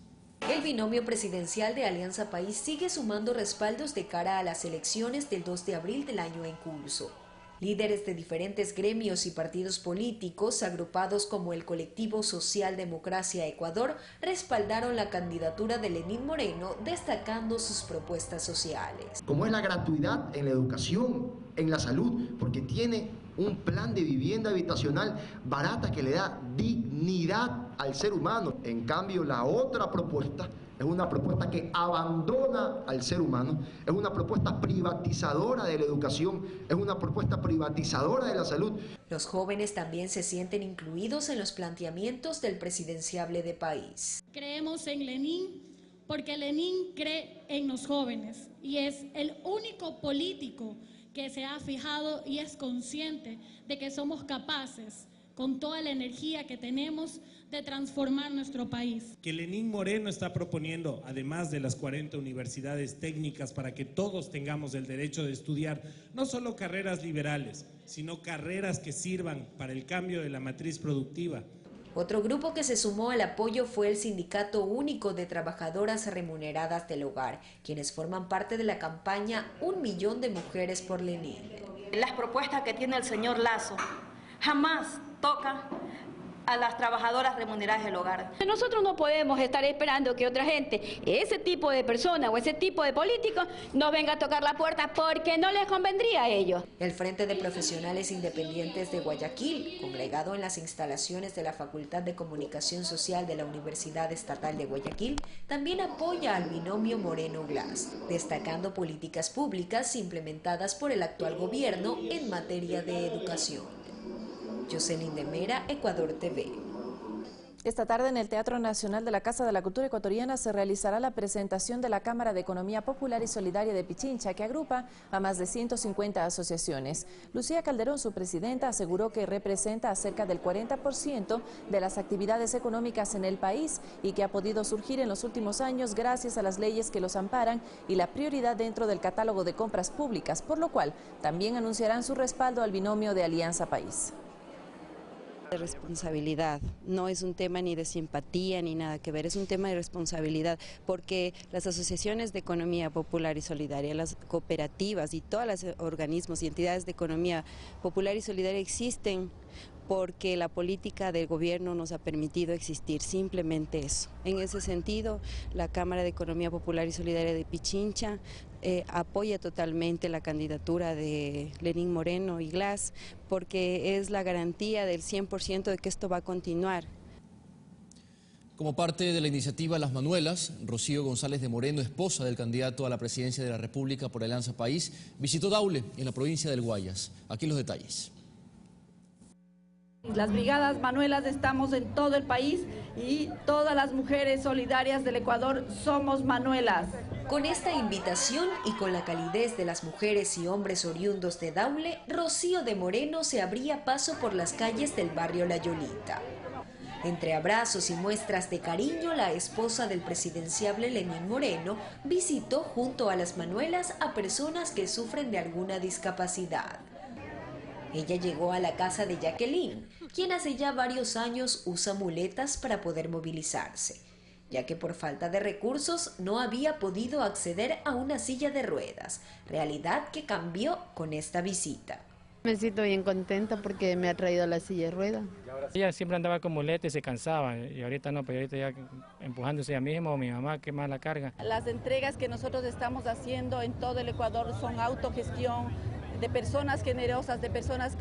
El binomio presidencial de Alianza País sigue sumando respaldos de cara a las elecciones del 2 de abril del año en curso. Líderes de diferentes gremios y partidos políticos, agrupados como el colectivo Social Democracia Ecuador, respaldaron la candidatura de Lenín Moreno, destacando sus propuestas sociales.
Como es la gratuidad en la educación, en la salud, porque tiene
un plan de vivienda habitacional barata que le da dignidad al ser humano. En cambio, la otra propuesta es una propuesta que abandona al ser humano, es una propuesta privatizadora de la educación, es una propuesta privatizadora de la salud.
Los jóvenes también se sienten incluidos en los planteamientos del presidenciable de país.
Creemos en Lenin porque Lenin cree en los jóvenes y es el único político que se ha fijado y es consciente de que somos capaces, con toda la energía que tenemos, de transformar nuestro país.
Que Lenín Moreno está proponiendo, además de las 40 universidades técnicas, para que todos tengamos el derecho de estudiar no solo carreras liberales, sino carreras que sirvan para el cambio de la matriz productiva.
Otro grupo que se sumó al apoyo fue el Sindicato Único de Trabajadoras Remuneradas del Hogar, quienes forman parte de la campaña 1 millón de mujeres por Lenín.
Las propuestas que tiene el señor Lasso jamás tocan a las trabajadoras remuneradas del hogar.
Nosotros no podemos estar esperando que otra gente, ese tipo de persona o ese tipo de políticos, nos venga a tocar la puerta porque no les convendría a ellos.
El Frente de Profesionales Independientes de Guayaquil, congregado en las instalaciones de la Facultad de Comunicación Social de la Universidad Estatal de Guayaquil, también apoya al binomio Moreno-Glass, destacando políticas públicas implementadas por el actual gobierno en materia de educación. Jocelyn de Mera, Ecuador TV.
Esta tarde en el Teatro Nacional de la Casa de la Cultura Ecuatoriana se realizará la presentación de la Cámara de Economía Popular y Solidaria de Pichincha, que agrupa a más de 150 asociaciones. Lucía Calderón, su presidenta, aseguró que representa a cerca del 40% de las actividades económicas en el país y que ha podido surgir en los últimos años gracias a las leyes que los amparan y la prioridad dentro del catálogo de compras públicas, por lo cual también anunciarán su respaldo al binomio de Alianza País.
De responsabilidad, no es un tema ni de simpatía ni nada que ver, es un tema de responsabilidad, porque las asociaciones de economía popular y solidaria, las cooperativas y todos los organismos y entidades de economía popular y solidaria existen porque la política del gobierno nos ha permitido existir, simplemente eso. En ese sentido, la Cámara de Economía Popular y Solidaria de Pichincha apoya totalmente la candidatura de Lenín Moreno y Glass, porque es la garantía del 100% de que esto va a continuar.
Como parte de la iniciativa Las Manuelas, Rocío González de Moreno, esposa del candidato a la presidencia de la República por Alianza País, visitó Daule, en la provincia del Guayas. Aquí los detalles.
Las brigadas Manuelas estamos en todo el país y todas las mujeres solidarias del Ecuador somos Manuelas.
Con esta invitación y con la calidez de las mujeres y hombres oriundos de Daule, Rocío de Moreno se abría paso por las calles del barrio La Yolita. Entre abrazos y muestras de cariño, la esposa del presidenciable Lenín Moreno visitó junto a las Manuelas a personas que sufren de alguna discapacidad. Ella llegó a la casa de Jacqueline, quien hace ya varios años usa muletas para poder movilizarse, ya que por falta de recursos no había podido acceder a una silla de ruedas, realidad que cambió con esta visita.
Me siento bien contenta porque me ha traído la silla de ruedas.
Ella siempre andaba con muletas y se cansaba, y ahorita no, pero ahorita ya empujándose ella misma o mi mamá que más la carga.
Las entregas que nosotros estamos haciendo en todo el Ecuador son autogestión, de personas generosas, de personas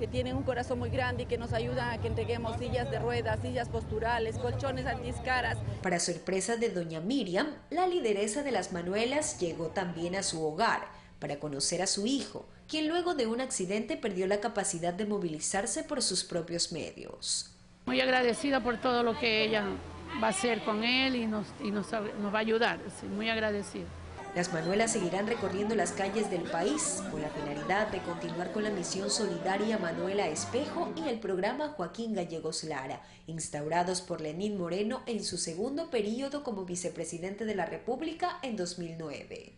que tienen un corazón muy grande y que nos ayudan a que entreguemos sillas de ruedas, sillas posturales, colchones antiscaras.
Para sorpresa de doña Miriam, la lideresa de las Manuelas llegó también a su hogar para conocer a su hijo, quien luego de un accidente perdió la capacidad de movilizarse por sus propios medios.
Muy agradecida por todo lo que ella va a hacer con él y nos va a ayudar, sí, muy agradecida.
Las Manuelas seguirán recorriendo las calles del país con la finalidad de continuar con la misión solidaria Manuela Espejo y el programa Joaquín Gallegos Lara, instaurados por Lenín Moreno en su segundo periodo como vicepresidente de la República en 2009.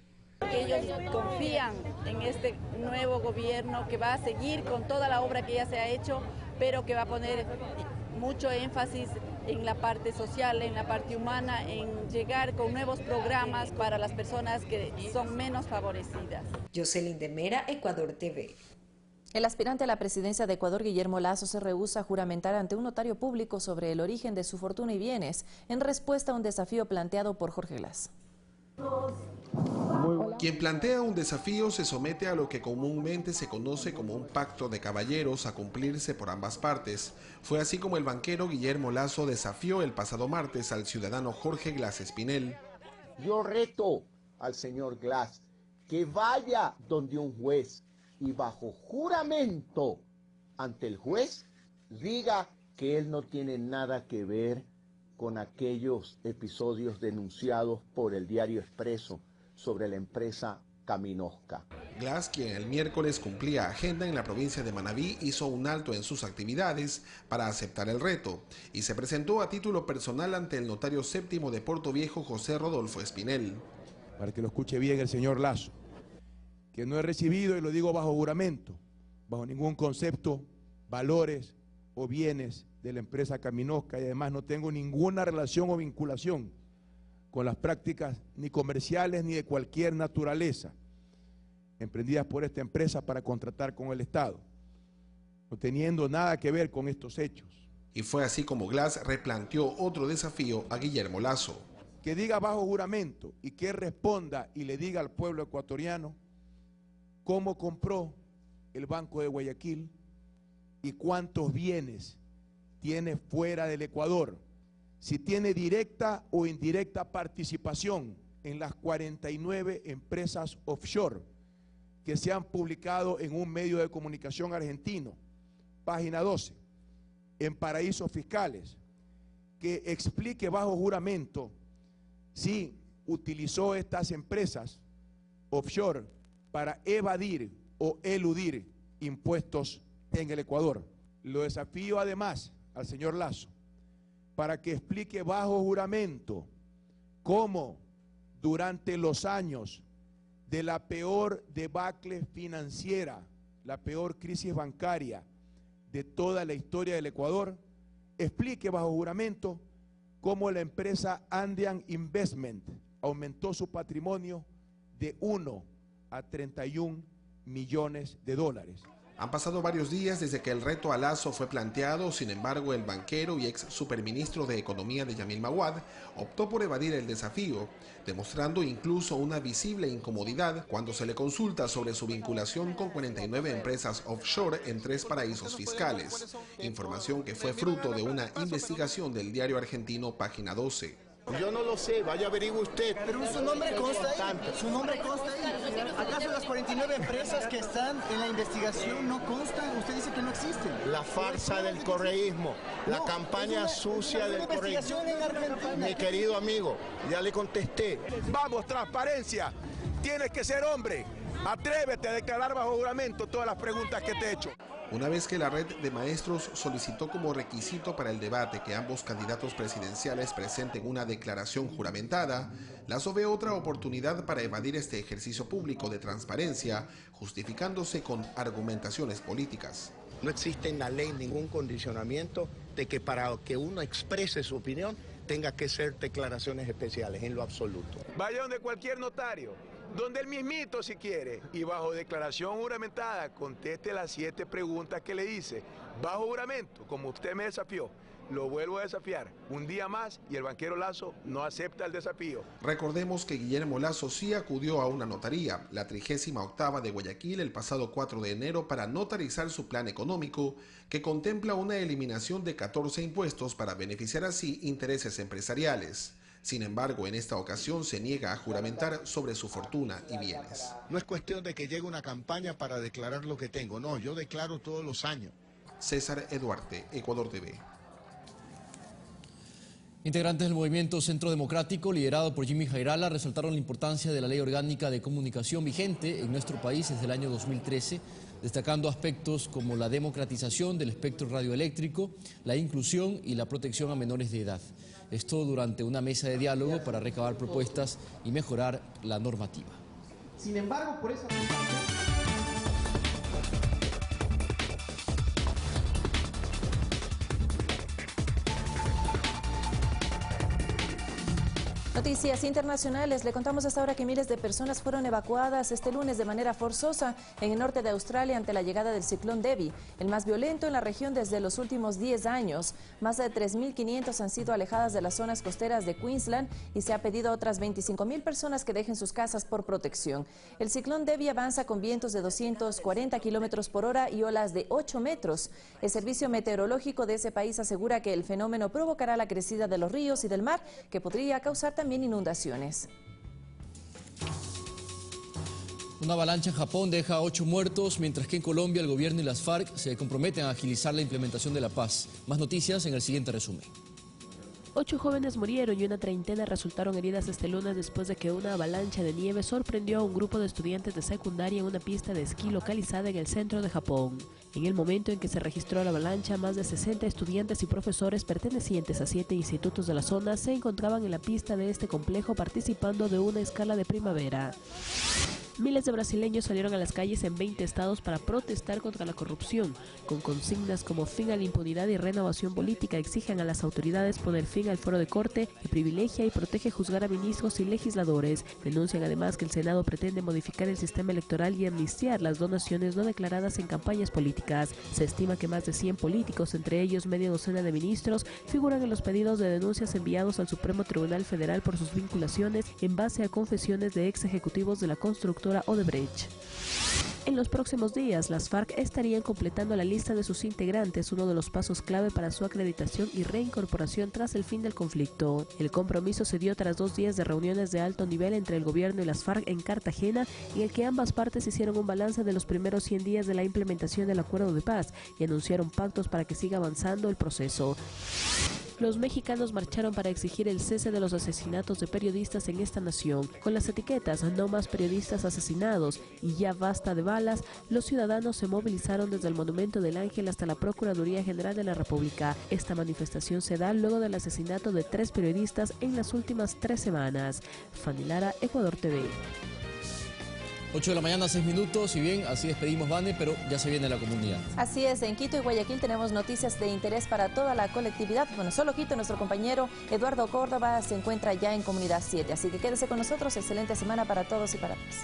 Ellos confían en este nuevo gobierno que va a seguir con toda la obra que ya se ha hecho, pero que va a poner mucho énfasis en la parte social, en la parte humana, en llegar con nuevos programas para las personas que son menos favorecidas.
Jocelyn de Mera, Ecuador TV.
El aspirante a la presidencia de Ecuador, Guillermo Lasso, se rehúsa a juramentar ante un notario público sobre el origen de su fortuna y bienes, en respuesta a un desafío planteado por Jorge Glass.
Quien plantea un desafío se somete a lo que comúnmente se conoce como un pacto de caballeros a cumplirse por ambas partes. Fue así como el banquero Guillermo Lasso desafió el pasado martes al ciudadano Jorge Glass Espinel.
Yo reto al señor Glass que vaya donde un juez y bajo juramento ante el juez diga que él no tiene nada que ver con aquellos episodios denunciados por el Diario Expreso sobre la empresa Caminosca.
Glass, quien el miércoles cumplía agenda en la provincia de Manabí, hizo un alto en sus actividades para aceptar el reto y se presentó a título personal ante el notario séptimo de Puerto Viejo, José Rodolfo Espinel.
Para que lo escuche bien el señor Lasso, que no he recibido, y lo digo bajo juramento, bajo ningún concepto, valores o bienes de la empresa Caminosca, y además no tengo ninguna relación o vinculación con las prácticas ni comerciales ni de cualquier naturaleza emprendidas por esta empresa para contratar con el Estado, no teniendo nada que ver con estos hechos.
Y fue así como Glass replanteó otro desafío a Guillermo Lasso.
Que diga bajo juramento y que responda y le diga al pueblo ecuatoriano cómo compró el Banco de Guayaquil y cuántos bienes tiene fuera del Ecuador, si tiene directa o indirecta participación en las 49 empresas offshore que se han publicado en un medio de comunicación argentino, página 12, en paraísos fiscales, que explique bajo juramento si utilizó estas empresas offshore para evadir o eludir impuestos en el Ecuador. Lo desafío además al señor Lasso para que explique bajo juramento cómo durante los años de la peor debacle financiera, la peor crisis bancaria de toda la historia del Ecuador, explique bajo juramento cómo la empresa Andean Investment aumentó su patrimonio de 1 a 31 millones de dólares.
Han pasado varios días desde que el reto a Lasso fue planteado, sin embargo el banquero y ex superministro de Economía de Yamil Maguad optó por evadir el desafío, demostrando incluso una visible incomodidad cuando se le consulta sobre su vinculación con 49 empresas offshore en 3 paraísos fiscales, información que fue fruto de una investigación del diario argentino Página 12.
Yo no lo sé, vaya averigüe usted.
Pero su nombre consta ahí. Su nombre consta ahí. ¿Acaso las 49 empresas que están en la investigación no constan? Usted dice que no existen.
La farsa del correísmo, la campaña sucia del correísmo. Mi querido amigo, ya le contesté.
Vamos, transparencia. Tienes que ser hombre. Atrévete a declarar bajo juramento todas las preguntas que te he hecho.
Una vez que la red de maestros solicitó como requisito para el debate que ambos candidatos presidenciales presenten una declaración juramentada, Lasso ve otra oportunidad para evadir este ejercicio público de transparencia, justificándose con argumentaciones políticas.
No existe en la ley ningún condicionamiento de que para que uno exprese su opinión tenga que ser declaraciones especiales, en lo absoluto.
Vaya donde cualquier notario, donde el mismito si quiere, y bajo declaración juramentada conteste las 7 preguntas que le hice. Bajo juramento, como usted me desafió, lo vuelvo a desafiar un día más y el banquero Lasso no acepta el desafío.
Recordemos que Guillermo Lasso sí acudió a una notaría, la 38ª de Guayaquil, el pasado 4 de enero para notarizar su plan económico que contempla una eliminación de 14 impuestos para beneficiar así intereses empresariales. Sin embargo, en esta ocasión se niega a juramentar sobre su fortuna y bienes.
No es cuestión de que llegue una campaña para declarar lo que tengo, no, yo declaro todos los años.
César Eduarte, Ecuador TV.
Integrantes del movimiento Centro Democrático, liderado por Jimmy Jairala, resaltaron la importancia de la Ley Orgánica de Comunicación vigente en nuestro país desde el año 2013, destacando aspectos como la democratización del espectro radioeléctrico, la inclusión y la protección a menores de edad. Esto durante una mesa de diálogo para recabar propuestas y mejorar la normativa.
Sin embargo, por esa...
Noticias internacionales. Le contamos hasta ahora que miles de personas fueron evacuadas este lunes de manera forzosa en el norte de Australia ante la llegada del ciclón Debbie, el más violento en la región desde los últimos 10 años. Más de 3.500 han sido alejadas de las zonas costeras de Queensland y se ha pedido a otras 25.000 personas que dejen sus casas por protección. El ciclón Debbie avanza con vientos de 240 kilómetros por hora y olas de 8 metros. El servicio meteorológico de ese país asegura que el fenómeno provocará la crecida de los ríos y del mar, que podría causar también inundaciones.
Una avalancha en Japón deja 8 muertos, mientras que en Colombia el gobierno y las FARC se comprometen a agilizar la implementación de la paz. Más noticias en el siguiente resumen.
8 jóvenes murieron y una treintena resultaron heridas este lunes después de que una avalancha de nieve sorprendió a un grupo de estudiantes de secundaria en una pista de esquí localizada en el centro de Japón. En el momento en que se registró la avalancha, más de 60 estudiantes y profesores pertenecientes a 7 institutos de la zona se encontraban en la pista de este complejo participando de una escala de primavera. Miles de brasileños salieron a las calles en 20 estados para protestar contra la corrupción, con consignas como fin a la impunidad y renovación política. Exigen a las autoridades poner fin al fuero de corte que privilegia y protege juzgar a ministros y legisladores. Denuncian además que el Senado pretende modificar el sistema electoral y amnistiar las donaciones no declaradas en campañas políticas. Se estima que más de 100 políticos, entre ellos media docena de ministros, figuran en los pedidos de denuncias enviados al Supremo Tribunal Federal por sus vinculaciones en base a confesiones de ex ejecutivos de la constructora Odebrecht. En los próximos días, las FARC estarían completando la lista de sus integrantes, uno de los pasos clave para su acreditación y reincorporación tras el fin del conflicto. El compromiso se dio tras 2 días de reuniones de alto nivel entre el gobierno y las FARC en Cartagena, en el que ambas partes hicieron un balance de los primeros 100 días de la implementación del acuerdo de paz y anunciaron pactos para que siga avanzando el proceso. Los mexicanos marcharon para exigir el cese de los asesinatos de periodistas en esta nación. Con las etiquetas "No más periodistas asesinados" y "Ya basta de balas", los ciudadanos se movilizaron desde el Monumento del Ángel hasta la Procuraduría General de la República. Esta manifestación se da luego del asesinato de 3 periodistas en las últimas 3 semanas. Fanny Lara, Ecuador TV.
8 de la mañana, 6 minutos, y bien, así despedimos, Vane, pero ya se viene la comunidad.
Así es, en Quito y Guayaquil tenemos noticias de interés para toda la colectividad. Bueno, solo Quito, nuestro compañero Eduardo Córdoba se encuentra ya en Comunidad 7, así que quédese con nosotros, excelente semana para todos y para todas.